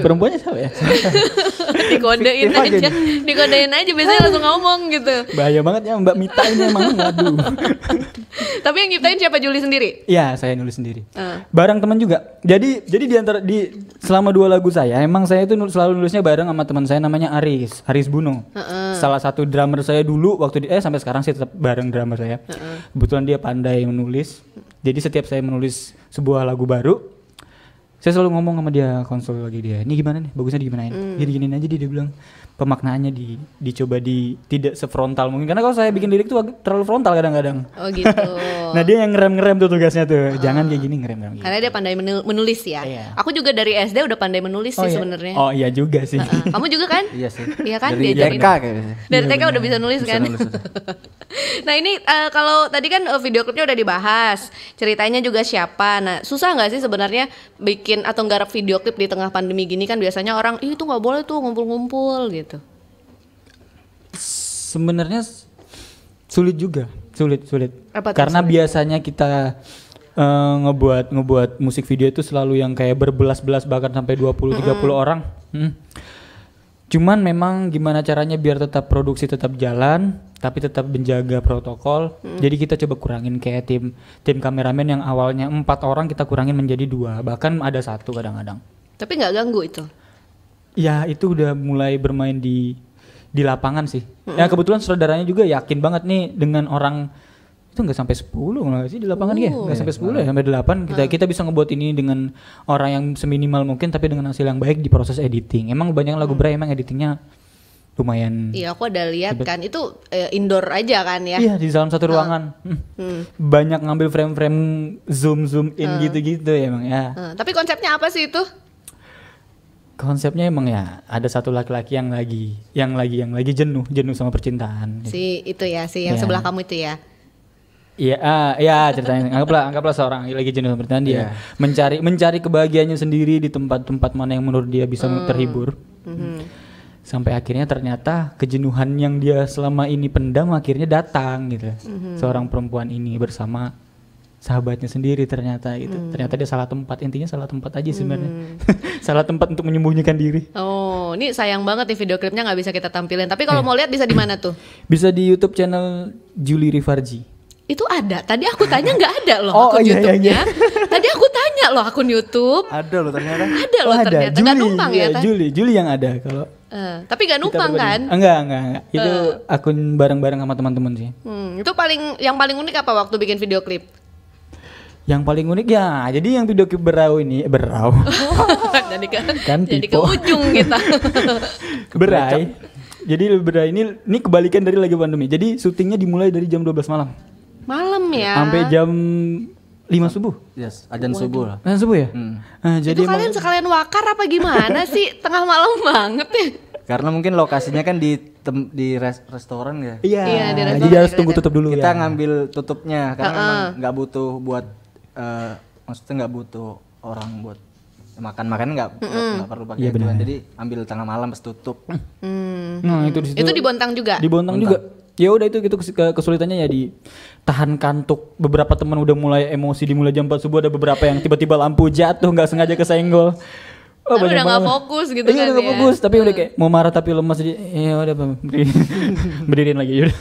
Perempuannya siapa ya? Dikodein aja biasanya langsung ngomong gitu. Bahaya banget ya Mbak Mita ini emang. Waduh. Tapi yang nyiptain siapa, Juli sendiri? Iya, saya nulis sendiri. Bareng teman juga. Jadi selama 2 lagu saya, emang saya itu selalu nulisnya bareng sama teman saya namanya Aris Buno. Salah satu drummer saya dulu waktu sampai sekarang sih tetap bareng drummer saya. Kebetulan dia pandai menulis. Jadi setiap saya menulis sebuah lagu baru, saya selalu ngomong sama dia, konsul lagi dia. Ini gimana nih? Bagusnya digimanain? Gini-giniin aja dia bilang. Pemaknaannya dicoba tidak sefrontal mungkin, karena kalau saya bikin lirik tuh terlalu frontal kadang-kadang. Oh gitu. Nah dia yang ngerem tuh tugasnya tuh. Jangan kayak gini ngerem. Karena dia pandai menulis ya. Iya. Aku juga dari SD udah pandai menulis sih sebenarnya. Oh iya juga sih. Kamu juga kan? Iya sih. Iya kan? Dari Diajarin. TK kayaknya. Dari TK udah bisa nulis kan? Nah ini kalau tadi kan video klipnya udah dibahas, ceritanya juga siapa. Nah susah nggak sih sebenarnya bikin atau nggarap video klip di tengah pandemi gini? Kan biasanya orang itu nggak boleh tuh ngumpul-ngumpul gitu. Sebenarnya sulit juga, sulit. Karena sulit? biasanya kita ngebuat musik video itu selalu yang kayak berbelas-belas bahkan sampai 20-30 orang. Cuman memang gimana caranya biar tetap produksi tetap jalan, tapi tetap menjaga protokol. Jadi kita coba kurangin kayak tim kameramen yang awalnya 4 orang kita kurangin menjadi 2, bahkan ada 1 kadang-kadang. Tapi nggak ganggu itu? Ya itu udah mulai bermain di lapangan sih. Ya kebetulan saudaranya juga yakin banget nih dengan orang itu nggak sampai 10 nggak sih di lapangan ya? Nggak sampai 10 ya, sampai 8. Kita bisa ngebuat ini dengan orang yang seminimal mungkin tapi dengan hasil yang baik di proses editing. Emang banyak lagu Bray emang editingnya lumayan. Iya, aku ada lihat kan. Itu indoor aja kan ya? Iya, di dalam satu ruangan. Banyak ngambil frame-frame zoom in gitu-gitu ya emang ya. Tapi konsepnya apa sih itu? Konsepnya emang ya ada satu laki-laki yang lagi jenuh sama percintaan. Si itu ya, si yang sebelah kamu itu ya. Iya, ceritanya anggaplah seorang lagi jenuh sama percintaan, dia mencari kebahagiaannya sendiri di tempat-tempat mana yang menurut dia bisa terhibur. Sampai akhirnya ternyata kejenuhan yang dia selama ini pendam akhirnya datang gitu. Seorang perempuan ini bersama sahabatnya sendiri ternyata gitu. Ternyata dia salah tempat, intinya salah tempat aja sebenarnya. Salah tempat untuk menyembunyikan diri. Oh, ini sayang banget nih video klipnya nggak bisa kita tampilin. Tapi kalau mau lihat bisa di mana tuh? Bisa di YouTube channel Juli Rivarji. Itu ada. Tadi aku tanya nggak ada loh akun YouTube-nya. Tadi aku tanya loh akun YouTube. Ada loh ternyata. Ada loh ternyata. Nggak numpang ya? Juli yang ada kalau. Tapi nggak numpang kan? Enggak. Itu akun bareng-bareng sama teman-teman sih. Itu yang paling unik apa waktu bikin video klip? Yang paling unik ya, jadi yang video klip berau. Jadi ke ujung kita. Berai. Jadi berai ini kebalikan dari lagi pandemi. Jadi syutingnya dimulai dari jam 12 malam. Malam ya. Sampai jam 5 subuh. Yes, azan subuh lah. Azan subuh ya? Nah, jadi kalian sekalian wakar apa gimana sih? Tengah malam banget ya. Karena mungkin lokasinya kan di restoran ya. Iya, di restoran. Jadi harus tunggu tutup dulu. Kita ngambil tutupnya karena memang nggak butuh buat maksudnya nggak butuh orang buat makan nggak perlu pakai gituan. Jadi ambil tengah malam pas tutup. Nah itu di situ. Itu di Bontang juga. Di Bontang juga. Ya udah itu kesulitannya ya di tahan kantuk. Beberapa teman udah mulai emosi dimulai jam 4 subuh, ada beberapa yang tiba-tiba lampu jatuh nggak sengaja kesenggol. Tapi udah nggak fokus gitu kan ya. Udah nggak fokus, tapi udah kayak mau marah tapi lemas jadi ya udah berdiriin lagi udah.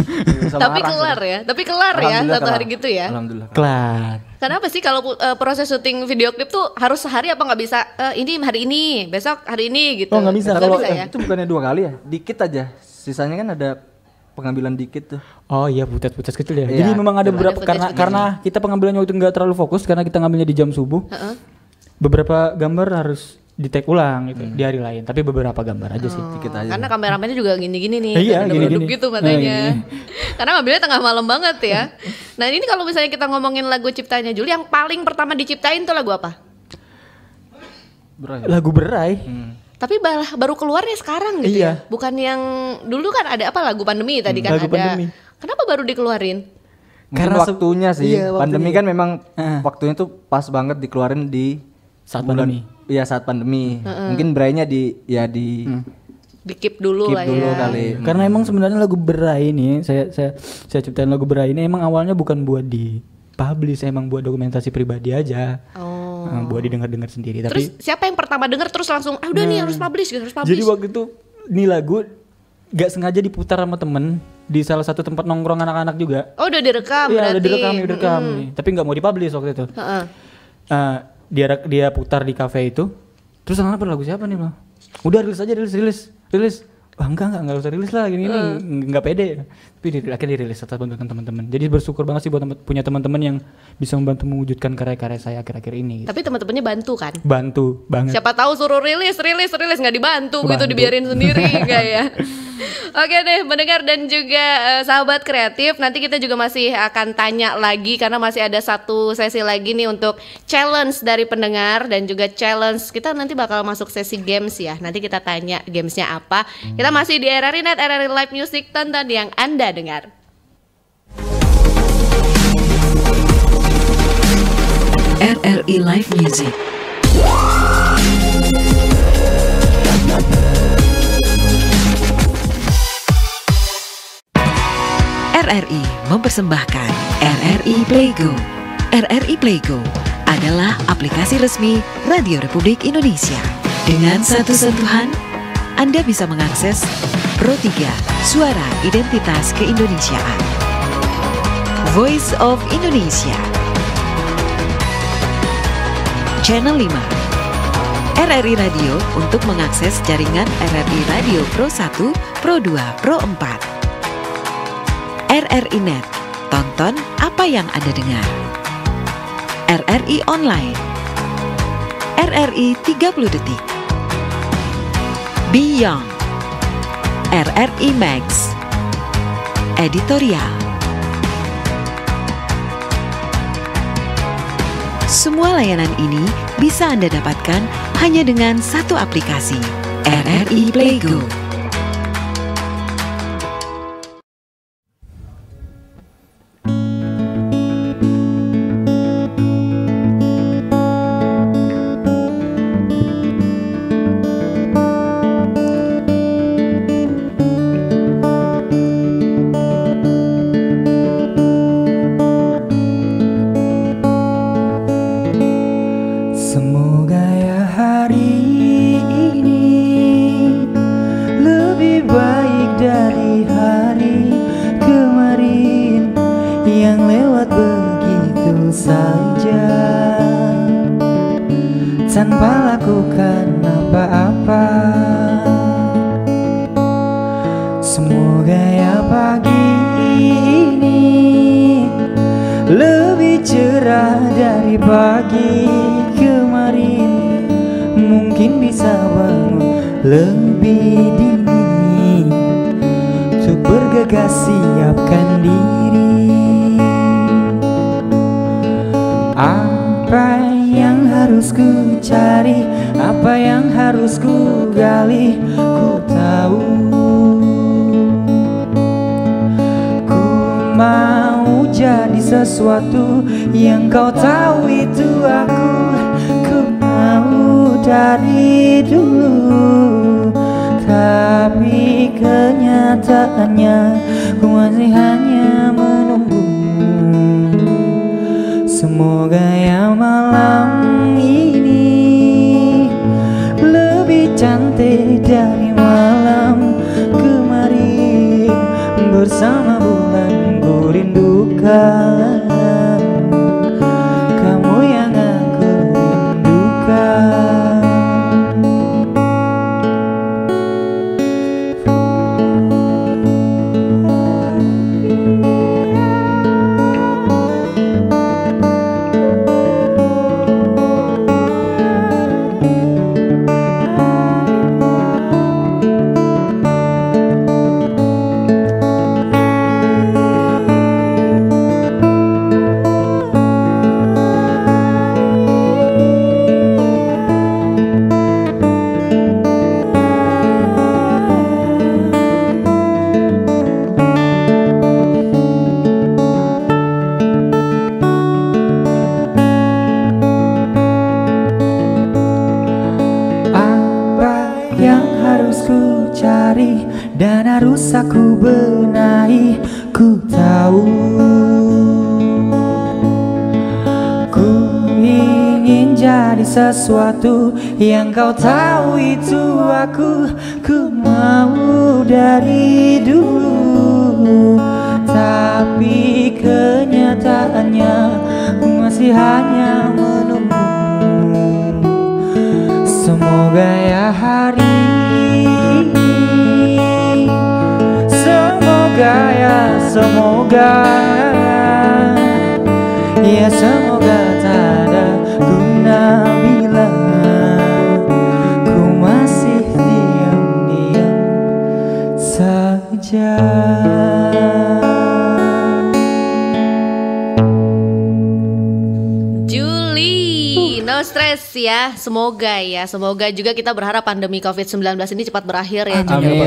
Tapi kelar ya, satu hari gitu ya. Alhamdulillah. Kelar. Kenapa sih kalau proses syuting video klip tuh harus sehari apa nggak bisa? Ini hari ini, besok hari ini gitu. Oh nggak bisa Kalau ya? itu bukannya 2 kali ya? Dikit aja. Sisanya kan ada pengambilan dikit tuh. Oh iya, putet kecil ya. Iya, Jadi memang ada beberapa ada karena kita pengambilannya itu nggak terlalu fokus karena kita ngambilnya di jam subuh. Beberapa gambar harus di take ulang gitu di hari lain, tapi beberapa gambar aja sih, dikit aja. Karena kameramennya juga gini-gini nih, iya, gini gitu matanya. Karena ngambilnya tengah malam banget ya. Nah ini kalau misalnya kita ngomongin lagu ciptanya Juli, yang paling pertama diciptain tuh lagu apa? Lagu Berai. Tapi baru keluarnya sekarang gitu ya. Bukan yang dulu kan ada apa lagu pandemi tadi kan lagu ada. Pandemi. Kenapa baru dikeluarin? Karena waktunya sih. Iya, pandemi kan memang waktunya tuh pas banget dikeluarin di saat pandemi. Iya saat pandemi. Mungkin Berainya di keep dulu lah dulu ya. kali. Karena emang sebenarnya lagu Berai ini saya ciptain lagu Berai ini emang awalnya bukan buat di publish, emang buat dokumentasi pribadi aja. buat didengar-dengar sendiri. Terus Tapi siapa yang pertama denger terus langsung udah nih harus publish gitu, harus publish. jadi waktu itu nih lagu gak sengaja diputar sama temen di salah satu tempat nongkrong anak-anak juga. Oh udah direkam Iya berarti. udah direkam nih. Tapi nggak mau dipublish waktu itu. Dia putar di kafe itu. Terus anak-anak lagu siapa nih bang? Udah rilis aja rilis. Wah enggak usah rilis lah gini nggak pede. Tapi akhirnya dirilis atas bantuan teman-teman. Jadi bersyukur banget sih buat punya teman-teman yang bisa membantu mewujudkan karya-karya saya akhir-akhir ini. Gitu. Tapi teman-temannya bantu kan? Bantu banget. Siapa tahu suruh rilis nggak dibantu gitu, Bantu. dibiarin sendiri enggak ya. Oke deh pendengar dan juga sahabat kreatif, nanti kita juga masih akan tanya lagi karena masih ada satu sesi lagi nih untuk challenge dari pendengar dan juga challenge kita nanti bakal masuk sesi games ya. Nanti kita tanya gamesnya apa. Kita masih di RRI Net, RRI Live Music, tonton yang Anda dengar. RRI Live Music. RRI mempersembahkan RRI Playgo. RRI Playgo adalah aplikasi resmi Radio Republik Indonesia. Dengan satu sentuhan, Anda bisa mengakses Pro 3 Suara Identitas Keindonesiaan, Voice of Indonesia, Channel 5, RRI Radio untuk mengakses jaringan RRI Radio Pro 1, Pro 2, Pro 4. RRI Net, tonton apa yang Anda dengar. RRI Online, RRI 30 Detik, Beyond, RRI Max, Editorial. Semua layanan ini bisa Anda dapatkan hanya dengan satu aplikasi, RRI Playgo. Semoga ya hari ini lebih baik dari hari kemarin yang lewat begitu saja tanpa lakukan apa-apa. Semoga ya pagi ini lebih cerah dari pagi kemarin. Mungkin bisa bangun lebih dini untuk bergegas siapkan diri. Apa yang harus ku cari, apa yang harus ku gali, ku tahu. Ku mau jadi sesuatu yang kau tahu itu aku. Ku mau dari dulu, tapi kenyataannya ku masih hanya menunggu. Semoga ya malam ini lebih cantik dari malam kemarin. Bersama bulan ku rindukan kamu yang aku rindukan. Dan harus aku benahi, ku tahu. Ku ingin menjadi sesuatu yang kau tahu itu aku. Ku mau dari dulu, tapi kenyataannya masih hanya menunggu. Semoga ya hari, semoga ya semoga, ya semoga tak ada guna bila ku masih diam-diam saja. Juli, no stress ya. Semoga juga kita berharap pandemi COVID-19 ini cepat berakhir ya Juli.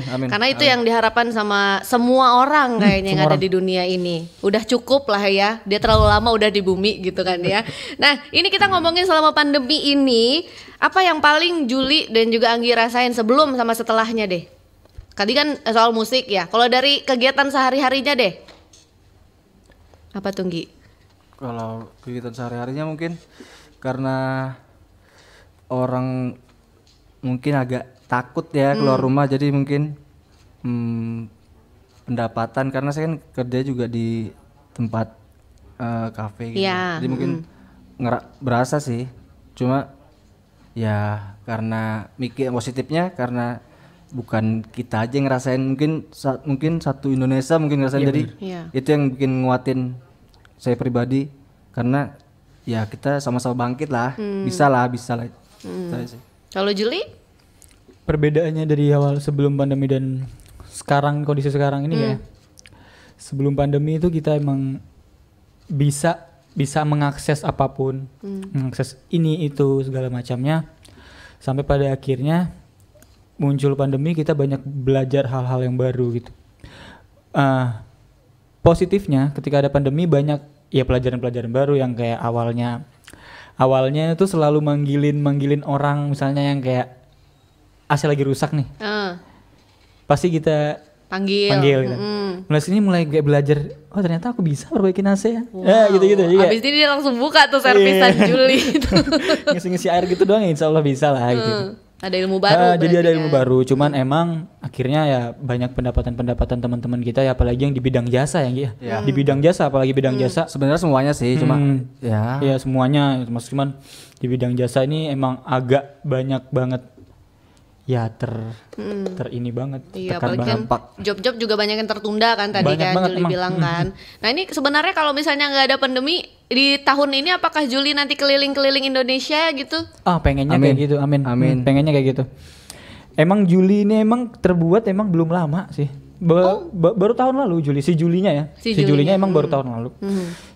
Amin. Karena itu yang diharapkan sama semua orang kayaknya yang ada di dunia ini. Udah cukup lah ya, dia terlalu lama udah di bumi gitu kan ya. Nah ini kita ngomongin selama pandemi ini, apa yang paling Juli dan juga Anggi rasain sebelum sama setelahnya deh. Tadi kan soal musik ya, kalau dari kegiatan sehari-harinya deh. Apa tuh Nggi? Kalau kegiatan sehari-harinya mungkin karena orang mungkin agak takut ya keluar rumah, jadi mungkin pendapatan, karena saya kan kerja juga di tempat kafe gitu. Ya, Jadi mungkin berasa sih. Cuma ya karena mikir positifnya, karena bukan kita aja yang ngerasain, mungkin satu Indonesia mungkin ngerasain. Jadi itu yang bikin nguatin saya pribadi, karena ya kita sama-sama bangkit lah, bisa lah. Kalau Juli? Perbedaannya dari awal sebelum pandemi dan sekarang, kondisi sekarang ini ya. Sebelum pandemi itu kita emang bisa mengakses apapun, mengakses ini itu segala macamnya, sampai pada akhirnya muncul pandemi, kita banyak belajar hal-hal yang baru gitu. Positifnya ketika ada pandemi banyak ya pelajaran-pelajaran baru yang kayak awalnya itu selalu manggilin orang, misalnya yang kayak AC lagi rusak nih, pasti kita panggil gitu. Mulai sini mulai kayak belajar, oh ternyata aku bisa perbaikin AC ya. Gitu-gitu juga. Abis ini dia langsung buka tuh servisan Juli itu. Ngisi-ngisi air gitu doang, insya Allah bisa lah gitu. Ada ilmu baru. Jadi ada ilmu baru, cuman emang akhirnya ya banyak pendapatan teman-teman kita ya, apalagi yang di bidang jasa ya. Di bidang jasa, apalagi bidang jasa. Sebenarnya semuanya sih, cuma ya semuanya, cuman di bidang jasa ini emang agak banyak banget ya ini banget. Iya, apalagi kan job-job juga banyak yang tertunda kan tadi banyak kan Juli bilang kan. Nah ini sebenarnya kalau misalnya nggak ada pandemi di tahun ini, apakah Juli nanti keliling-keliling Indonesia gitu? Pengennya kayak gitu, amin. Pengennya kayak gitu. Emang Juli ini emang terbuat emang belum lama sih. Baru tahun lalu si Julinya ya. Si Julinya emang baru tahun lalu.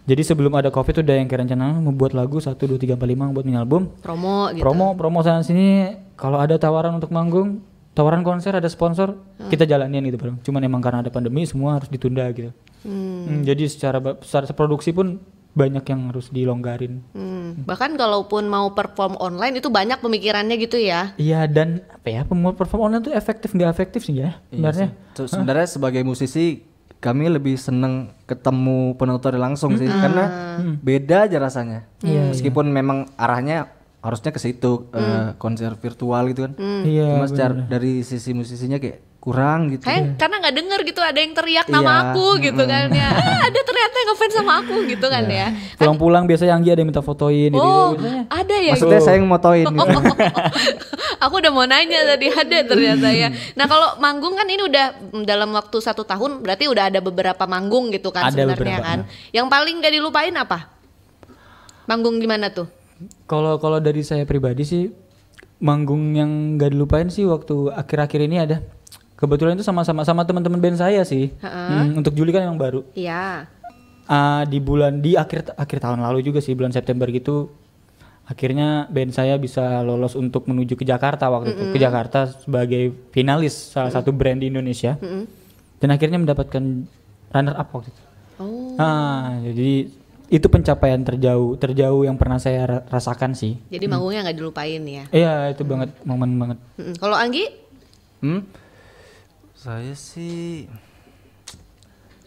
Jadi sebelum ada Covid udah yang kira rencana membuat lagu 1 2 3 4 5 buat mini album. Promo gitu. Promo sana sini, kalau ada tawaran untuk manggung, tawaran konser, ada sponsor, kita jalanin gitu bro. Cuman emang karena ada pandemi semua harus ditunda gitu. Jadi secara produksi pun banyak yang harus dilonggarin. Bahkan kalaupun mau perform online itu banyak pemikirannya gitu ya. Iya, dan mau perform online itu efektif nggak efektif sih ya sebenarnya. Sebenarnya sebagai musisi kami lebih seneng ketemu penonton langsung sih, karena beda aja rasanya. Meskipun memang arahnya harusnya ke situ, konser virtual gitu kan. Cuma secara dari sisi musisinya kayak kurang gitu. Karena nggak denger gitu ada yang teriak nama aku gitu kan ya. Ada ternyata yang ngefans sama aku gitu kan ya. Pulang-pulang biasanya Anggi ada yang minta fotoin gitu. Ada ya. Maksudnya saya yang motoin gitu. Aku udah mau nanya tadi, ada ternyata ya. Nah kalau manggung kan ini udah dalam waktu 1 tahun, berarti udah ada beberapa manggung gitu kan sebenarnya kan. Yang paling gak dilupain apa? Manggung di mana tuh? Kalau dari saya pribadi sih, manggung yang gak dilupain sih waktu akhir-akhir ini ada. Kebetulan itu sama teman-teman band saya sih. Untuk Juli kan emang baru. Iya. Di akhir tahun lalu juga sih, bulan September gitu. Akhirnya band saya bisa lolos untuk menuju ke Jakarta waktu itu. Ke Jakarta sebagai finalis salah satu brand di Indonesia. Dan akhirnya mendapatkan runner up waktu itu. Jadi itu pencapaian terjauh yang pernah saya rasakan sih. Jadi manggungnya nggak dilupain ya? Iya, itu banget, momen banget. Kalau Anggi? Saya sih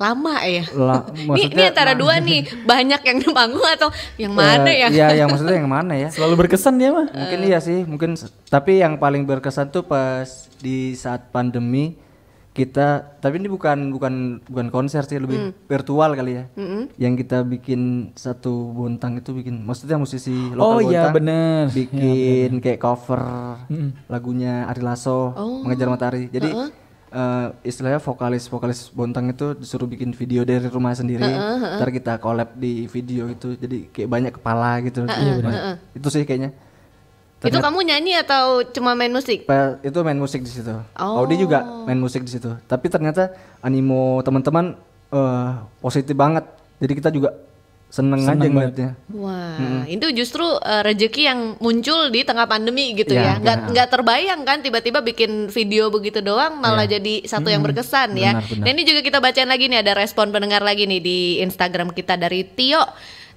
lama ya. Ini Maksudnya antara dua nih, banyak yang di panggung atau yang mana ya? Iya, yang maksudnya yang mana ya? Selalu berkesan dia mah. Mungkin iya sih, mungkin tapi yang paling berkesan tuh pas di saat pandemi kita, tapi ini bukan konser sih, lebih virtual kali ya. Yang kita bikin satu Bontang itu bikin, maksudnya musisi lokal iya, Bontang bener. bikin kayak cover lagunya Ari Lasso, Mengejar Matahari. Jadi istilahnya vokalis Bontang itu disuruh bikin video dari rumah sendiri, ntar kita collab di video itu, jadi kayak banyak kepala gitu. Itu sih kayaknya. Itu kamu nyanyi atau cuma main musik? Itu main musik di situ. Audi juga main musik di situ. Tapi ternyata animo teman-teman positif banget. Jadi kita juga seneng aja ngeliatnya. Wah, itu justru rezeki yang muncul di tengah pandemi gitu ya. Nggak terbayang kan tiba-tiba bikin video begitu doang malah jadi satu yang berkesan ya. Benar. Nah ini juga kita bacain lagi nih, ada respon pendengar lagi nih di Instagram kita dari Tio.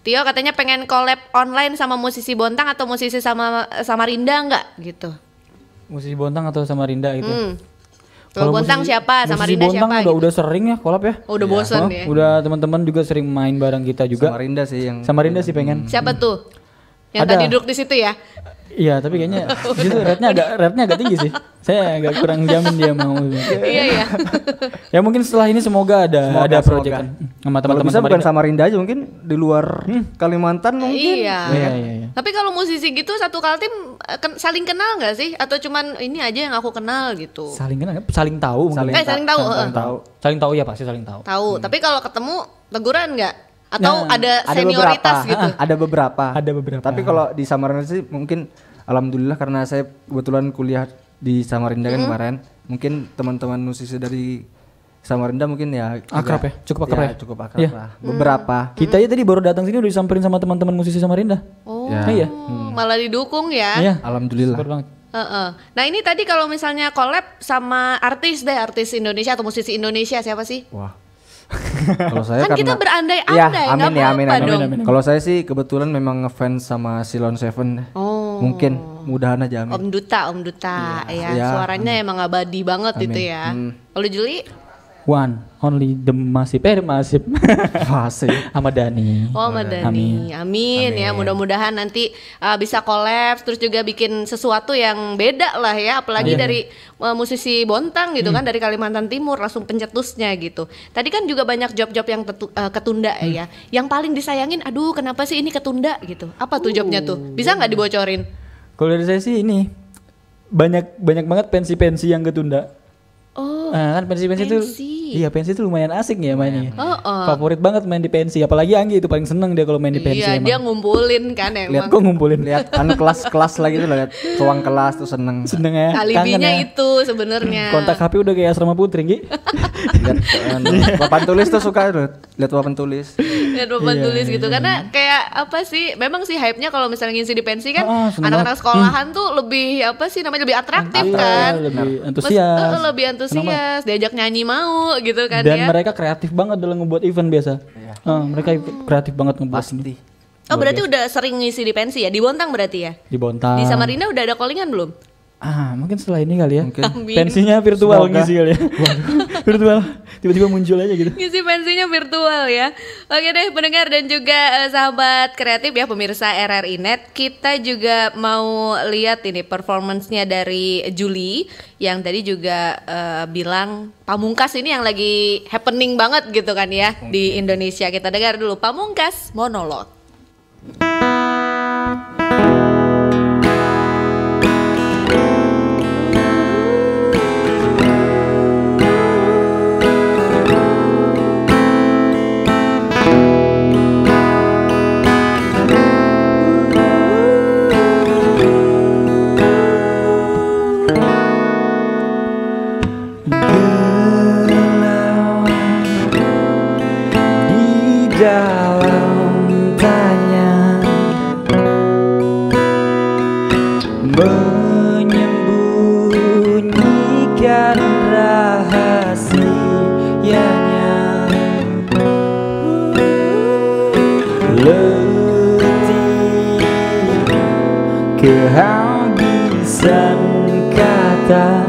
Tio katanya pengen collab online sama musisi Bontang atau musisi Samarinda nggak gitu. Musisi Bontang atau Samarinda gitu. Kalau Bontang siapa, Samarinda siapa? Udah sering ya collab ya. Udah bosen ya. Udah teman-teman juga sering main bareng kita juga. Samarinda sih pengen. Siapa tuh? Yang tadi duduk di situ ya? Iya, tapi kayaknya itu rate-nya agak tinggi sih. Saya agak kurang jamin dia mau. Iya. Ya mungkin setelah ini semoga ada proyekan sama teman-teman. Bisa bukan Samarinda aja, mungkin di luar Kalimantan mungkin. Iya. Tapi kalau musisi gitu satu Kaltim saling kenal nggak sih? Atau cuman ini aja yang aku kenal gitu? Saling kenal, saling tahu. Saling tahu. Saling tahu ya, pasti saling tahu. Tahu. Tapi kalau ketemu teguran nggak? Atau ada senioritas gitu? Ada beberapa. Tapi kalau di Samarinda sih mungkin alhamdulillah karena saya kebetulan kuliah di Samarinda kan kemarin. Mungkin teman-teman musisi dari Samarinda mungkin ya akrab ya, cukup akrab ya. Cukup akrab lah. Beberapa. Kita aja tadi baru datang sini udah disamperin sama teman-teman musisi Samarinda. Iya. Malah didukung ya. Iya. Alhamdulillah. Super banget. Nah ini tadi kalau misalnya collab sama artis Indonesia atau musisi Indonesia siapa sih? Wah. Kalau saya kan kita berandai-andai, nggak apa-apa dong. Kalau saya sih kebetulan memang ngefans sama Silon Seven. Mungkin mudahan aja. Om Duta ya. Suaranya emang abadi banget itu ya. Kalau Juli? One, only the Masif. Ahmad Dhani. Ahmad Dhani. Amin ya, mudah-mudahan nanti bisa collab terus juga bikin sesuatu yang beda lah ya, apalagi dari musisi Bontang gitu kan, dari Kalimantan Timur langsung pencetusnya gitu. Tadi kan juga banyak job-job yang ketunda ya. Yang paling disayangin, aduh kenapa sih ini ketunda gitu. Apa tuh jobnya tuh? Bisa nggak dibocorin? Kalau dari saya sih ini banyak banget pensi-pensi yang ketunda. Kan pensi itu pensi itu lumayan asik ya mainnya. Favorit banget main di pensi, apalagi Anggi itu paling seneng dia kalau main di pensi. Iya, dia ngumpulin kan emang. Lihat kok ngumpulin. Lihat kelas lagi tuh, lihat ruang kelas tuh seneng ya. Alibinya ya. Itu sebenarnya. Kontak HP udah kayak asrama putri, Nggi. Lihat papan tulis tuh suka lihat papan tulis. Lihat papan tulis gitu karena kayak apa sih? Memang sih hype-nya kalau misalnya ngisi di pensi kan anak-anak sekolahan tuh lebih apa sih namanya, lebih atraktif kan. Lebih antusias. Lebih antusias, diajak nyanyi mau gitu kan. Dan mereka kreatif banget dalam ngebuat event biasa. Mereka kreatif banget ngebuat ini. Berarti udah sering ngisi di pensi ya? Di Bontang berarti ya? Di Bontang. Di Samarinda udah ada callingan belum? Mungkin setelah ini kali ya. Amin. Pensinya virtual ngisi kali ya. Virtual. Tiba-tiba muncul aja gitu. Ngisi pensinya virtual ya. Oke deh pendengar dan juga sahabat kreatif ya, pemirsa RRI Net. Kita juga mau lihat ini performance-nya dari Juli yang tadi juga bilang Pamungkas ini yang lagi happening banget gitu kan ya di Indonesia. Kita dengar dulu Pamungkas monolog. Menyembunyikan rahasianya, letih kehabisan kata,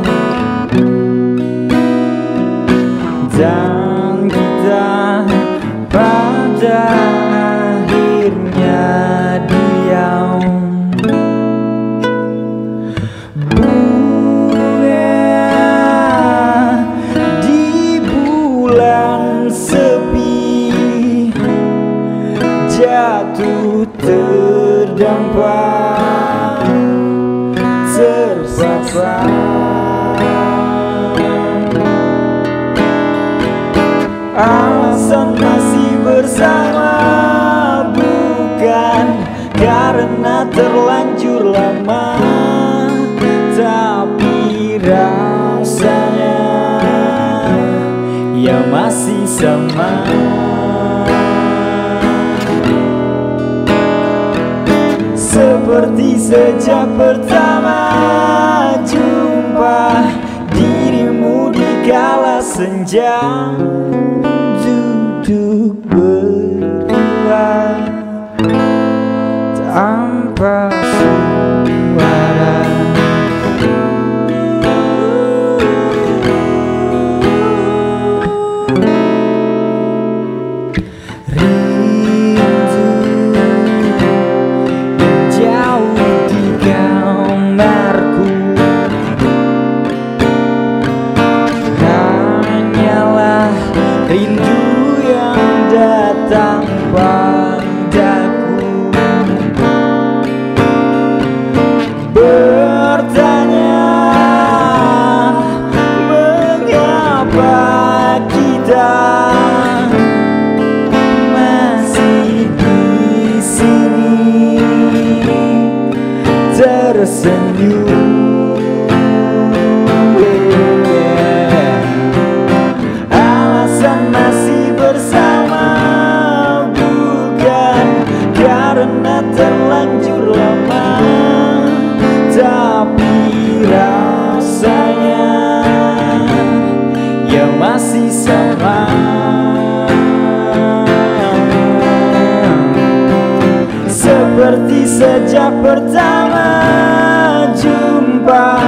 dan kita yang masih sama. Seperti sejak pertama jumpa dirimu di kala senja, duduk berdua tanpa suara. Alasan masih bersama bukan karena terlanjur lama, tapi rasanya yang masih sama. Seperti sejak pertama jumpa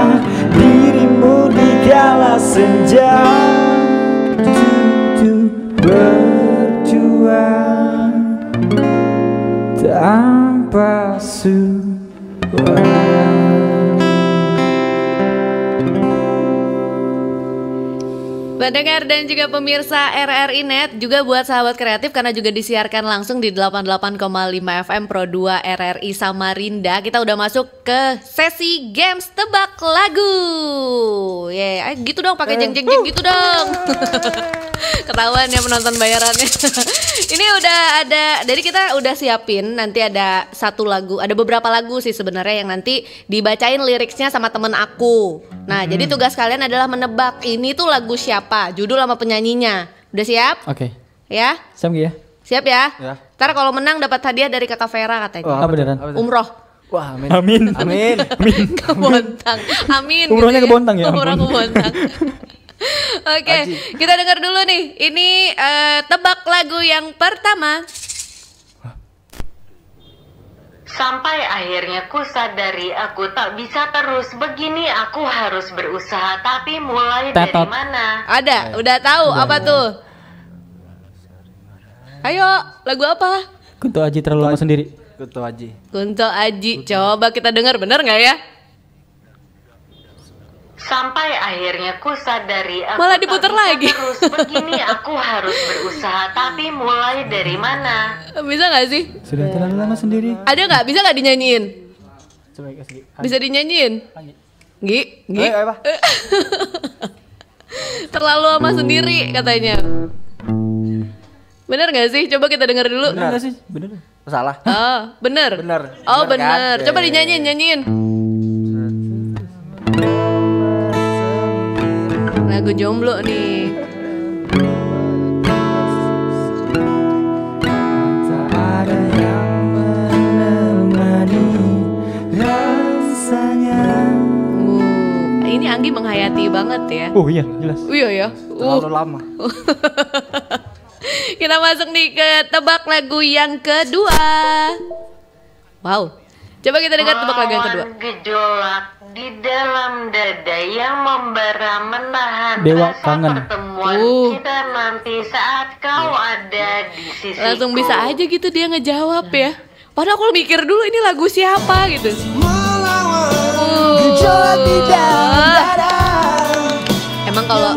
dirimu di kala senja, duduk berdua tanpa suara. Pendengar dan juga pemirsa RRI Net, juga buat sahabat kreatif karena juga disiarkan langsung di 88,5 FM Pro 2 RRI Samarinda. Kita udah masuk ke sesi games tebak lagu. Gitu dong, pakai jeng gitu dong. Ketahuan ya penonton bayarannya. Ini udah ada, jadi kita udah siapin nanti ada satu lagu, ada beberapa lagu sih sebenarnya yang nanti dibacain liriknya sama temen aku. Nah, jadi tugas kalian adalah menebak ini tuh lagu siapa, judul sama penyanyinya. Udah siap? Oke. Ya? Siap ya? Siap ya? Ya. Ntar kalau menang dapat hadiah dari Kakak Vera katanya. Apa beneran? Umroh. Wah, amin. Amin. Amin. Ke Bontang. Amin. Umrohnya gitu ke Bontang ya? Umroh ke Bontang. Oke, kita dengar dulu nih. Ini tebak lagu yang pertama. Sampai akhirnya ku sadari aku tak bisa terus begini, aku harus berusaha, tapi mulai dari Tetot. mana? Ada, udah tahu apa tuh? Ayo, lagu apa? Kunto Aji terlalu lama sendiri. Kunto Aji. Kunto Aji. Coba kita dengar, bener nggak ya? Sampai akhirnya ku sadari aku Malah tak diputer bisa lagi. terus begini, aku harus berusaha, tapi mulai dari mana? Bisa nggak sih? Sudah terlalu lama sendiri. Ada nggak? Bisa nggak dinyanyiin? Coba kasih. Bisa dinyanyiin? Gi? Ayo, Pak. Terlalu lama sendiri katanya. Bener nggak sih? Coba kita dengar dulu. Bener gak sih? Bener. Salah. Oh, bener. Bener. Oh, Bener kan? bener. Coba dinyanyiin, nyanyiin. Lagu jomblo nih. Tak ada yang menemani rasanya. Ini Anggi menghayati banget ya. Oh iya, jelas. Iya ya. Terlalu lama. Kita masuk nih ke tebak lagu yang kedua. Wow. Coba kita dengar tebak lagu yang kedua. Melawan gejolak di dalam dada yang membara menahan Dewa rasa kangen. pertemuan kita nanti saat kau ada di sisiku. Langsung bisa aja gitu dia ngejawab ya. Padahal aku mikir dulu ini lagu siapa gitu. Gejolak di dalam dada. Emang kalau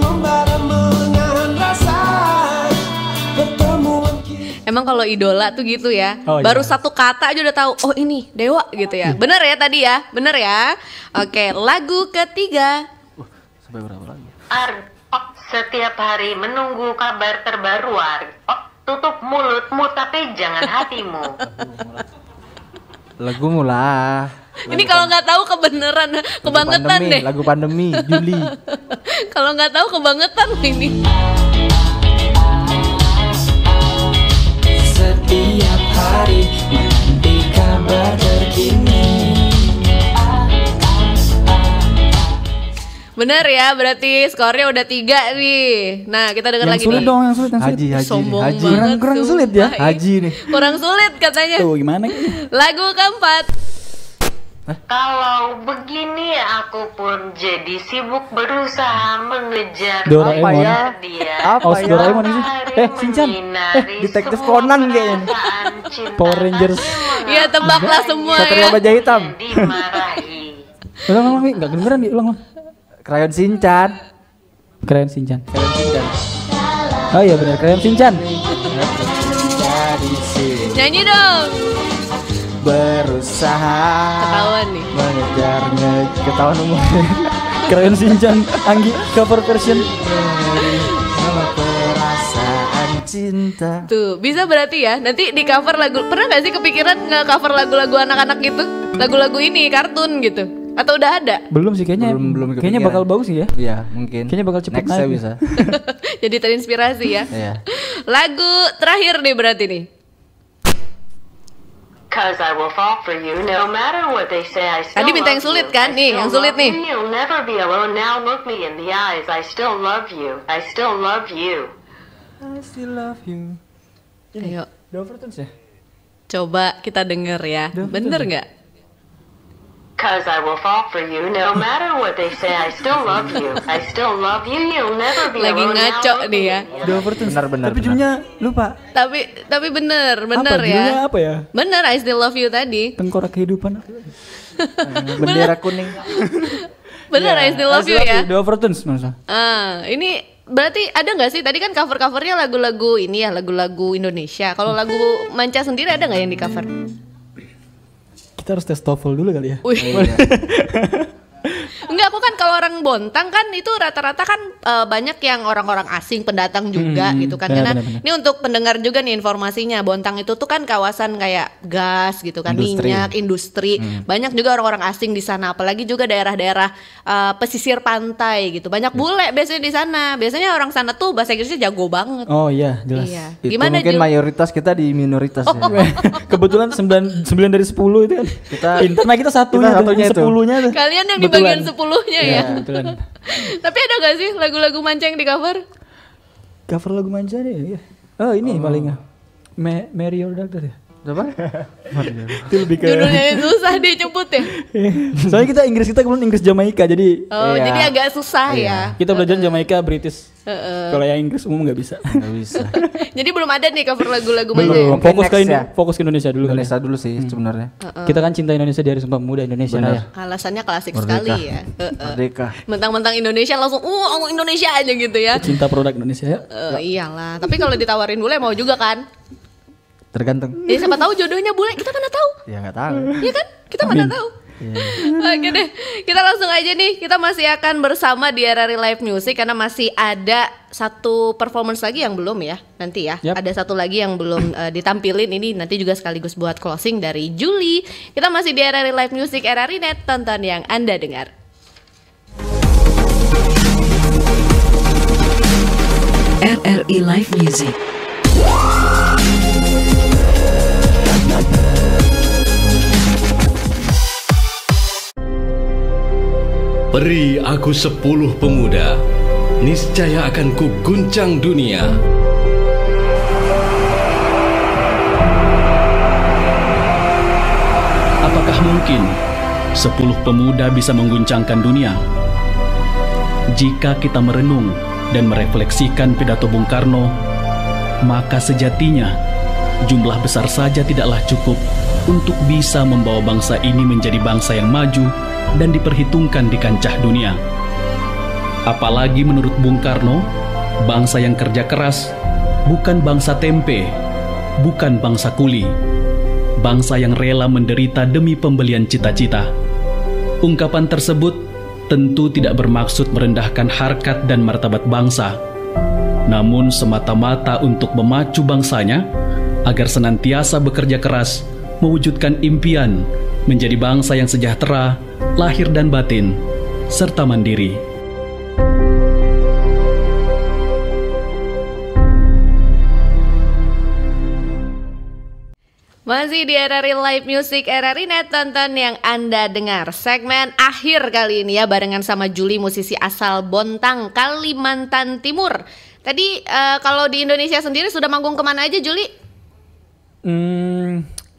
Emang kalau idola tuh gitu ya. Oh, iya. Baru satu kata aja udah tahu. Oh ini Dewa gitu ya. Bener ya tadi ya. Bener ya. Oke, lagu ketiga. Sampai berapa lagi? Setiap hari menunggu kabar terbaru. Tutup mulutmu tapi jangan hatimu. Lagu mula. Ini kalau nggak tahu kebeneran, kebangetan deh. Lagu pandemi Juli. Kalau nggak tahu kebangetan ini. setiap hari menanti kabar terkini. Bener ya, berarti skornya udah 3 nih. Nah, kita dengar Yang lagi sulit nih. dong, yang sulit, yang sulit. Haji. Sombong Haji. banget. Kurang sulit ya? sumpah. Haji nih. Kurang sulit katanya. Tuh gimana? Lagu keempat. Kalau begini aku pun jadi sibuk berusaha mengejar Doraemon. mengejar dia. Apa Oh, ya? Doraemon ini. Shinchan. Detektif Conan kayaknya. Power Rangers. Ya tebaklah semua Satria ya. Baja Hitam. Dimarahi. Ulang, enggak kedengeran nih, ulang. Krayon Shinchan. Keren Shinchan. Krayon Shinchan. Oh iya benar, keren Shinchan. Jadi sini Nyanyi dong. berusaha Ketahuan nih. mengejar ketahuan umurnya. Keren Shinchan. Anggi cover version. Nama perasaan cinta. Tuh, bisa berarti ya. Nanti di cover lagu. Pernah gak sih kepikiran nge-cover lagu-lagu anak-anak gitu? Lagu-lagu ini kartun gitu. Atau udah ada? Belum sih kayaknya. Belum Kayaknya kepikiran. bakal bagus sih ya. Iya, mungkin. Kayaknya bakal cepet Next-nya naik. bisa. Jadi terinspirasi ya. Iya. Lagu terakhir nih berarti nih. Cause I will fall for you no matter what they say. I still Tadi minta yang love sulit you. kan? I Nih, still yang sulit love nih. you. You'll never be alone. Now look me in the eyes. I still love you. I still love you. I still love you. Ayo, The Overtones ya? coba kita denger ya. Bener nggak? Cause I will fall for you no matter what they say. I still love you. I still love you. You'll never be Lagi alone. Now ngaco look nih me ya. in the The Overtones. Benar. Tapi judulnya lupa. Tapi bener Apa ya. judulnya apa ya? Bener, I still love you tadi. Tengkorak kehidupan. Bendera kuning. Bener, I still love you ya. The Overtones maksudnya. Ini berarti ada nggak sih tadi kan cover-covernya lagu-lagu ini ya, lagu-lagu Indonesia. Kalau lagu manca sendiri ada nggak yang di cover? Kita harus tes TOEFL dulu kali ya. Wih. Enggak, aku kan kalau orang Bontang kan itu rata-rata kan banyak yang orang-orang asing pendatang juga gitu kan. Karena benar. ini untuk pendengar juga nih informasinya. Bontang itu tuh kan kawasan kayak gas gitu kan, minyak, industri. Banyak juga orang-orang asing di sana, apalagi juga daerah-daerah pesisir pantai gitu. Banyak bule biasanya di sana. Biasanya orang sana tuh bahasa Inggrisnya jago banget. Oh iya, jelas. Iya. Itu Gimana mungkin Jul? mayoritas kita di minoritas ya. Kebetulan 9 dari 10 itu kan. Nah kita satunya, satunya itu. 10-nya tuh. Kalian yang di Betulan. bagian 10-nya ya. Iya, betulan. Tapi ada gak sih lagu-lagu manca yang di cover? Cover lagu manja deh ya. Oh ini paling Marry Your Daughter ya. Apa? Itu lebih ke Judulnya susah dinyebut ya. soalnya kita kebetulan Inggris Jamaika jadi Oh, Iya. jadi agak susah ya. kita belajar Jamaika British. Kalau yang Inggris umum nggak bisa. Nggak bisa. Jadi belum ada nih cover lagu-lagu manja. Belum. Mungkin Fokus ke next ya. fokus ke Indonesia dulu. Indonesia dulu sih sebenarnya. Kita kan cinta Indonesia di Hari Sumpah Pemuda Indonesia Benar. ya. Alasannya klasik Merdeka. sekali ya. Merdeka. Mentang-mentang Indonesia langsung aku Indonesia aja gitu ya. Cinta produk Indonesia ya. Iyalah, tapi kalau ditawarin bule mau juga kan? Tergantung. Ya siapa tahu jodohnya bule, kita mana tahu. Ya nggak tahu. Iya kan? Kita mana tahu. Oke deh, kita langsung aja nih. Kita masih akan bersama di RRI Live Music karena masih ada satu performance lagi yang belum ya nanti ya. Yap. Ada satu lagi yang belum ditampilin ini nanti juga sekaligus buat closing dari Juli. Kita masih di RRI Live Music, RRI Net, tonton yang Anda dengar. RRI Live Music. Beri aku 10 pemuda, niscaya akan kuguncang dunia. Apakah mungkin 10 pemuda bisa mengguncangkan dunia? Jika kita merenung dan merefleksikan pidato Bung Karno, maka sejatinya jumlah besar saja tidaklah cukup untuk bisa membawa bangsa ini menjadi bangsa yang maju dan diperhitungkan di kancah dunia. Apalagi menurut Bung Karno, bangsa yang kerja keras bukan bangsa tempe, bukan bangsa kuli, bangsa yang rela menderita demi pembelian cita-cita. Ungkapan tersebut tentu tidak bermaksud merendahkan harkat dan martabat bangsa, namun semata-mata untuk memacu bangsanya agar senantiasa bekerja keras mewujudkan impian menjadi bangsa yang sejahtera, lahir dan batin, serta mandiri. Masih di RRI Live Music, RRI Net Tonton yang Anda dengar. Segmen akhir kali ini ya, barengan sama Juli, musisi asal Bontang, Kalimantan Timur. Tadi kalau di Indonesia sendiri sudah manggung kemana aja, Juli?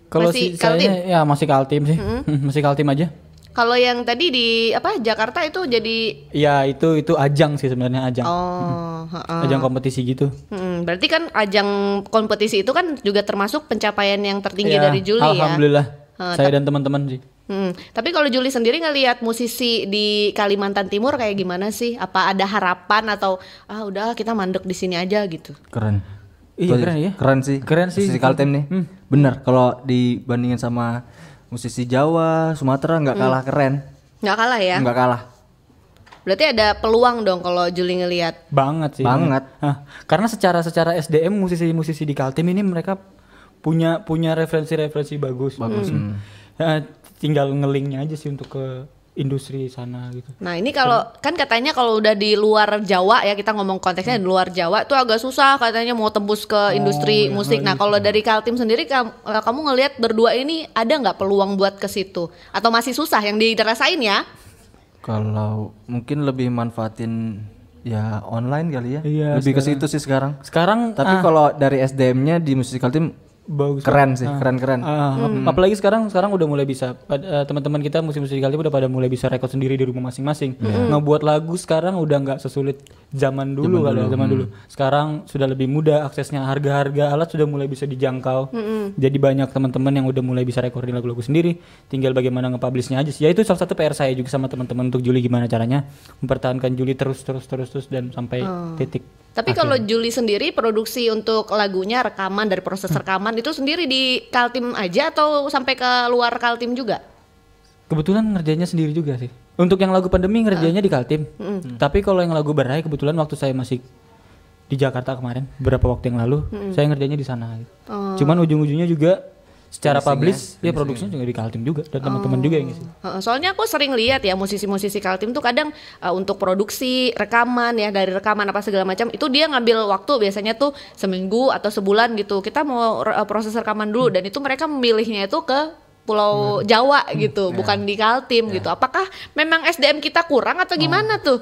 Kalau Masih saya Kaltim? ya masih Kaltim sih. Masih Kaltim aja. Kalau yang tadi di Jakarta itu jadi Ya itu ajang sih sebenarnya, ajang. Ajang kompetisi gitu. Berarti kan ajang kompetisi itu kan juga termasuk pencapaian yang tertinggi Ya, dari Juli alhamdulillah. ya. Saya dan teman-teman sih. Tapi kalau Juli sendiri ngelihat musisi di Kalimantan Timur kayak gimana sih? Apa ada harapan atau udah kita mandek di sini aja gitu? Keren. Iya, keren ya. Keren sih. Musisi Kaltim nih. Bener, kalau dibandingin sama musisi Jawa, Sumatera nggak kalah keren. Nggak kalah ya? Nggak kalah. Berarti ada peluang dong kalau Juli ngelihat. Banget sih. Banget. Karena secara SDM musisi-musisi di Kaltim ini mereka punya referensi bagus. Tinggal ngelingnya aja sih untuk ke industri sana gitu. Nah ini kalau kan katanya kalau udah di luar Jawa ya, kita ngomong konteksnya di luar Jawa itu agak susah katanya mau tembus ke industri musik. Nah kalau dari Kaltim sendiri kamu ngelihat berdua ini ada nggak peluang buat ke situ atau masih susah yang dirasain ya? Kalau mungkin lebih manfaatin ya online kali ya. Iya, lebih ke situ sih sekarang. Tapi kalau dari SDM-nya di musisi Kaltim bagus, keren sih, keren. Apalagi sekarang udah mulai bisa teman-teman kita musisi Kaltim udah pada mulai bisa rekod sendiri di rumah masing-masing. Ngebuat lagu sekarang udah nggak sesulit zaman dulu. Sekarang sudah lebih mudah aksesnya, harga alat sudah mulai bisa dijangkau. Jadi banyak teman-teman yang udah mulai bisa recording lagu-lagu sendiri. Tinggal bagaimana nge-publishnya aja sih. Ya itu salah satu PR saya juga sama teman-teman untuk Juli, gimana caranya mempertahankan Juli terus dan sampai titik. Tapi kalau Juli sendiri produksi untuk lagunya, rekaman dari proses rekaman itu sendiri di Kaltim aja atau sampai ke luar Kaltim juga? Kebetulan ngerjainnya sendiri juga sih. Untuk yang lagu pandemi ngerjainnya di Kaltim. Tapi kalau yang lagu Berai kebetulan waktu saya masih di Jakarta kemarin beberapa waktu yang lalu, saya ngerjainnya di sana gitu. Cuman ujung-ujungnya juga secara publish ya produksinya juga di Kaltim juga dan teman-teman juga yang ngisi. Soalnya aku sering lihat ya musisi-musisi Kaltim tuh kadang untuk produksi rekaman ya, dari rekaman apa segala macam itu dia ngambil waktu biasanya tuh seminggu atau sebulan gitu. Kita mau proses rekaman dulu dan itu mereka memilihnya itu ke Pulau Jawa gitu, bukan di Kaltim gitu. Apakah memang SDM kita kurang atau gimana tuh?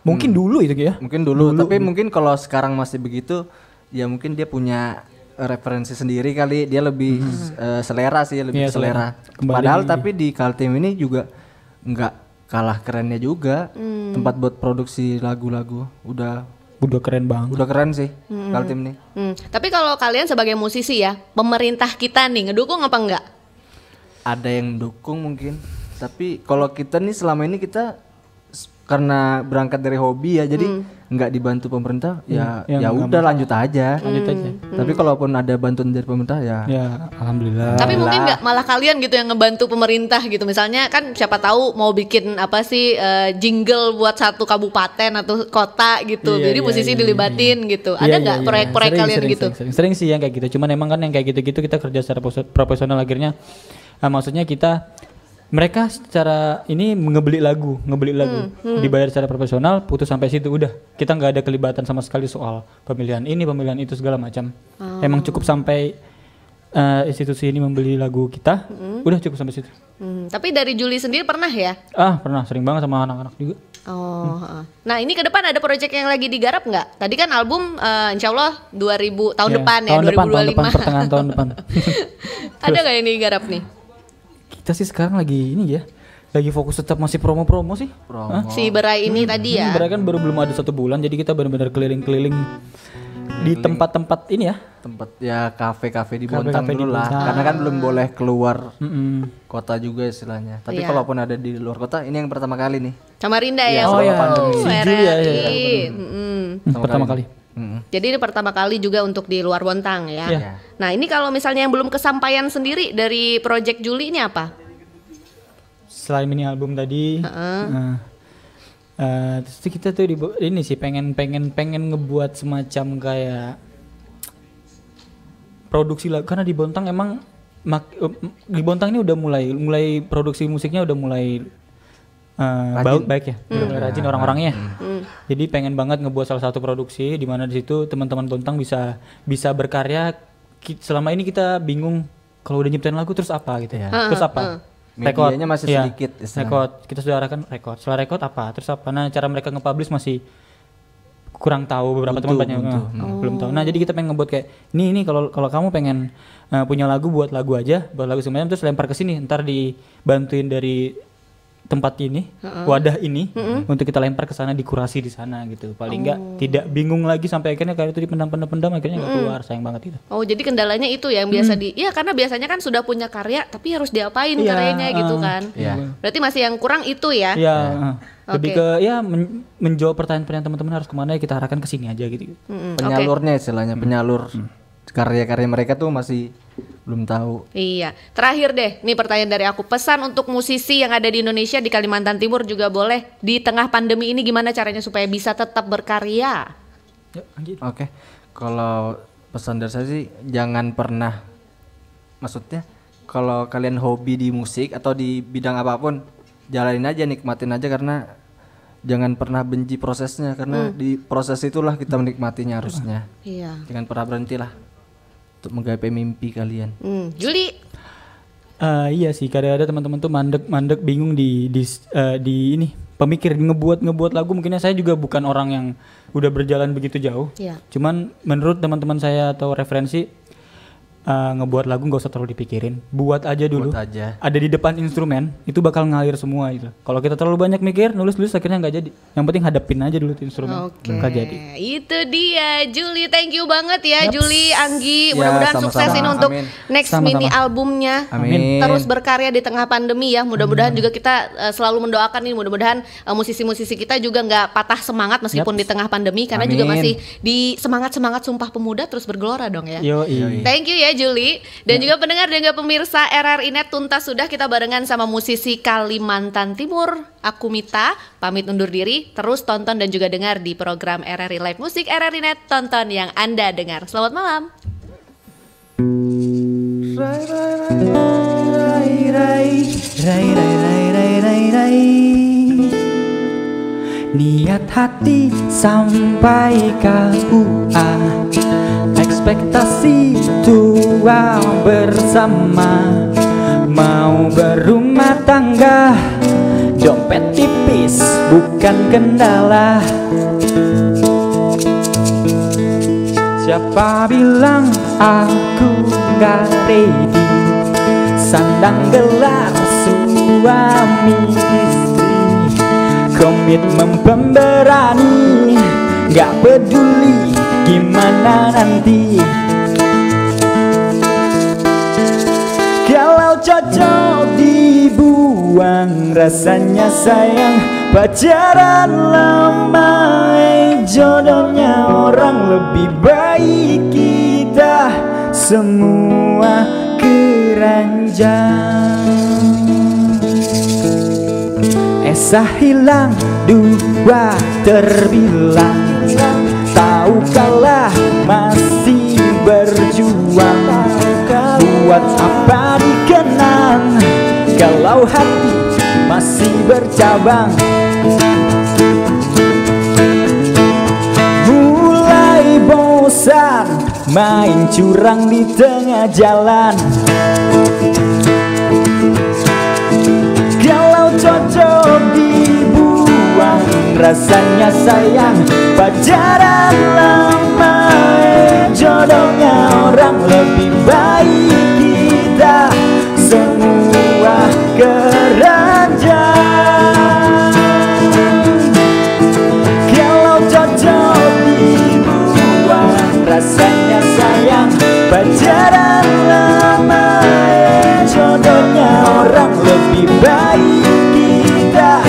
Mungkin dulu itu ya. Mungkin dulu. Tapi mungkin kalau sekarang masih begitu ya mungkin dia punya referensi sendiri kali, dia lebih selera sih, lebih selera. Padahal tapi di Kaltim ini juga nggak kalah kerennya juga. Tempat buat produksi lagu-lagu udah keren banget. Udah keren sih Kaltim nih. Tapi kalau kalian sebagai musisi ya, pemerintah kita nih ngedukung apa enggak? Ada yang dukung mungkin. Tapi kalau kita nih selama ini kita karena berangkat dari hobi ya, jadi nggak dibantu pemerintah ya udah lanjut aja. Tapi kalaupun ada bantuan dari pemerintah ya alhamdulillah. Tapi mungkin nggak malah kalian gitu yang ngebantu pemerintah gitu, misalnya kan siapa tahu mau bikin apa sih jingle buat satu kabupaten atau kota gitu, jadi musisi dilibatin gitu. Ada nggak proyek-proyek kalian gitu? Sering sih yang kayak gitu. Cuman emang kan yang kayak gitu-gitu kita kerja secara profesional akhirnya. Maksudnya mereka secara ini ngebeli lagu, dibayar secara profesional, putus sampai situ udah. Kita nggak ada kelibatan sama sekali soal pemilihan ini, pemilihan itu segala macam. Emang cukup sampai institusi ini membeli lagu kita, udah cukup sampai situ. Tapi dari Juli sendiri pernah ya? Pernah, sering banget sama anak-anak juga. Nah ini ke depan ada proyek yang lagi digarap nggak? Tadi kan album insya Allah 2000 tahun depan ya, 2025. Tahun depan, pertengahan tahun depan. Ada nggak yang digarap nih? Kita sih sekarang lagi lagi fokus tetap masih promo sih. Si Berai ini tadi ya. Berai kan belum ada 1 bulan, jadi kita benar-benar keliling-keliling di tempat-tempat ini ya. Tempat ya kafe-kafe di Bontang dulu lah. Karena kan belum boleh keluar kota juga istilahnya. Tapi kalaupun ada di luar kota, ini yang pertama kali nih. Samarinda ya. Pertama kali. Jadi ini pertama kali juga untuk di luar Bontang ya. Nah ini kalau misalnya yang belum kesampaian sendiri dari project Juli ini apa? Selain mini album tadi, terus kita tuh ini sih pengen ngebuat semacam kayak produksi lagu, karena di Bontang emang di Bontang ini udah mulai produksi musiknya udah mulai baik ya, udah mulai rajin orang-orangnya. Jadi pengen banget ngebuat salah satu produksi di mana di situ teman-teman Bontang bisa berkarya. Selama ini kita bingung kalau udah nyiptain lagu terus apa gitu ya. Terus apa? Medianya masih sedikit record, kita sudah arahkan record. Setelah record apa? Terus apa? Nah, cara mereka nge-publish masih kurang tahu, beberapa teman banyak belum tahu. Nah, jadi kita pengen ngebuat kayak ini kalau kamu pengen punya lagu, buat lagu aja, buat lagu semacam terus lempar ke sini, ntar dibantuin dari tempat ini, wadah ini untuk kita lempar ke sana, dikurasi di sana gitu. Paling enggak tidak bingung lagi sampai akhirnya kayak itu dipendam akhirnya enggak keluar, sayang banget itu. Oh, jadi kendalanya itu ya yang biasa ya karena biasanya kan sudah punya karya tapi harus diapain karyanya gitu kan. Berarti masih yang kurang itu ya. Iya, lebih ke ya menjawab pertanyaan teman-teman harus kemana ya, kita arahkan ke sini aja gitu. Penyalurnya istilahnya, penyalur karya-karya mereka tuh masih belum tahu. Iya. Terakhir deh, nih pertanyaan dari aku. Pesan untuk musisi yang ada di Indonesia, di Kalimantan Timur juga boleh. Di tengah pandemi ini gimana caranya supaya bisa tetap berkarya? Oke. Kalau pesan dari saya sih jangan pernah, maksudnya kalau kalian hobi di musik atau di bidang apapun, jalanin aja, nikmatin aja, karena jangan pernah benci prosesnya, karena di proses itulah kita menikmatinya harusnya. Iya. Jangan pernah berhentilah untuk menggapai mimpi kalian. Juli? Iya sih, kadang ada teman-teman tuh mandek bingung di ini pemikir ngebuat lagu. Mungkinnya saya juga bukan orang yang udah berjalan begitu jauh. Cuman menurut teman-teman saya atau referensi, ngebuat lagu nggak usah terlalu dipikirin, buat aja dulu. Ada di depan instrumen itu bakal ngalir semua itu. Kalau kita terlalu banyak mikir, nulis akhirnya nggak jadi. Yang penting hadapin aja dulu tuh instrumen, nggak jadi. Itu dia, Juli. Thank you banget ya, Juli, Anggi. Mudah-mudahan sukses ini untuk next mini albumnya. Terus berkarya di tengah pandemi ya. Mudah-mudahan juga kita selalu mendoakan nih. Mudah-mudahan musisi-musisi kita juga nggak patah semangat meskipun di tengah pandemi, karena juga masih di semangat Sumpah Pemuda terus bergelora dong ya. Thank you ya, Juli. Dan juga pendengar dan juga pemirsa RRI Net, tuntas sudah kita barengan sama musisi Kalimantan Timur. Aku Mita, pamit undur diri. Terus tonton dan juga dengar di program RRI Live Musik RRI Net, tonton yang Anda dengar. Selamat malam. Niat hati sampai KUA, ekspektasi tua bersama, mau berumah tangga, dompet tipis bukan kendala. Siapa bilang aku gak ready, sandang gelar suami istri, komitmen pemberani, gak peduli gimana nanti. Kalau cocok dibuang rasanya sayang, pacaran lama jodohnya orang, lebih baik kita semua keranjang. Esa hilang dua terbilang, tahu kalah masih berjuang. Buat apa dikenang kalau hati masih bercabang. Mulai bosan main curang di tengah jalan. Kalau cocok dibuang rasanya sayang, pacaran lama jodohnya orang, lebih baik kita semua keranjang. Kalau cocok dibuang rasanya sayang, pacaran lama jodohnya orang, lebih baik kita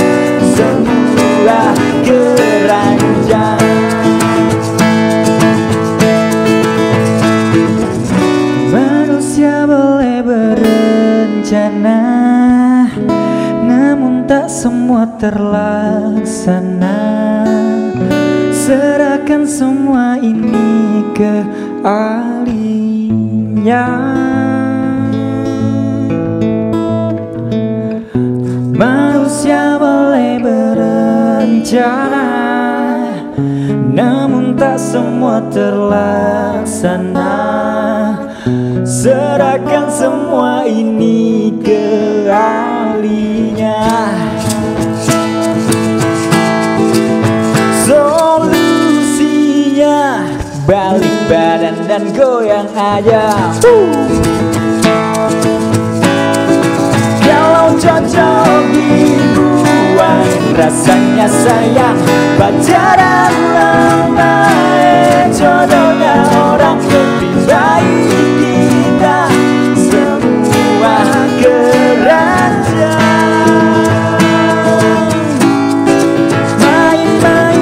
semua keranjang. Manusia boleh berencana, namun tak semua terlaksana. Serahkan semua ini ke ahlinya. Manusia boleh berencana, namun tak semua terlaksana. serahkan semua ini ke ahlinya. Solusinya balik badan dan goyang aja. Kalau cocok dibuang, rasanya sayang pacaran lama. Jodohnya orang lebih baik kita semua keranjang. Main-main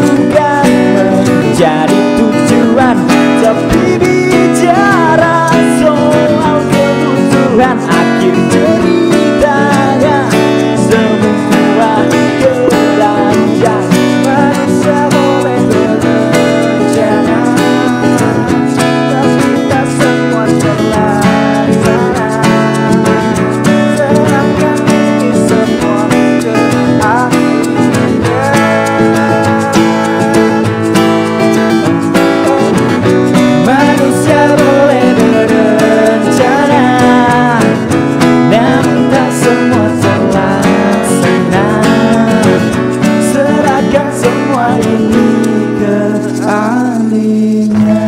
bukan menjadi tujuan, tapi bicara soal kebutuhan. Akhir ceritanya semua keranjang. Manusia boleh berencana, tapi tak semua terlaksana. Serahkan ini semua ke ahlinya. Manusia boleh berencana, namun tak semua terlaksana. Serahkan semua ini ke ahlinya.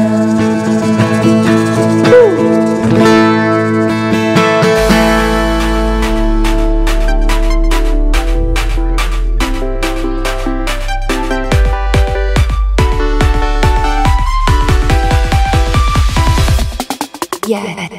Yeah.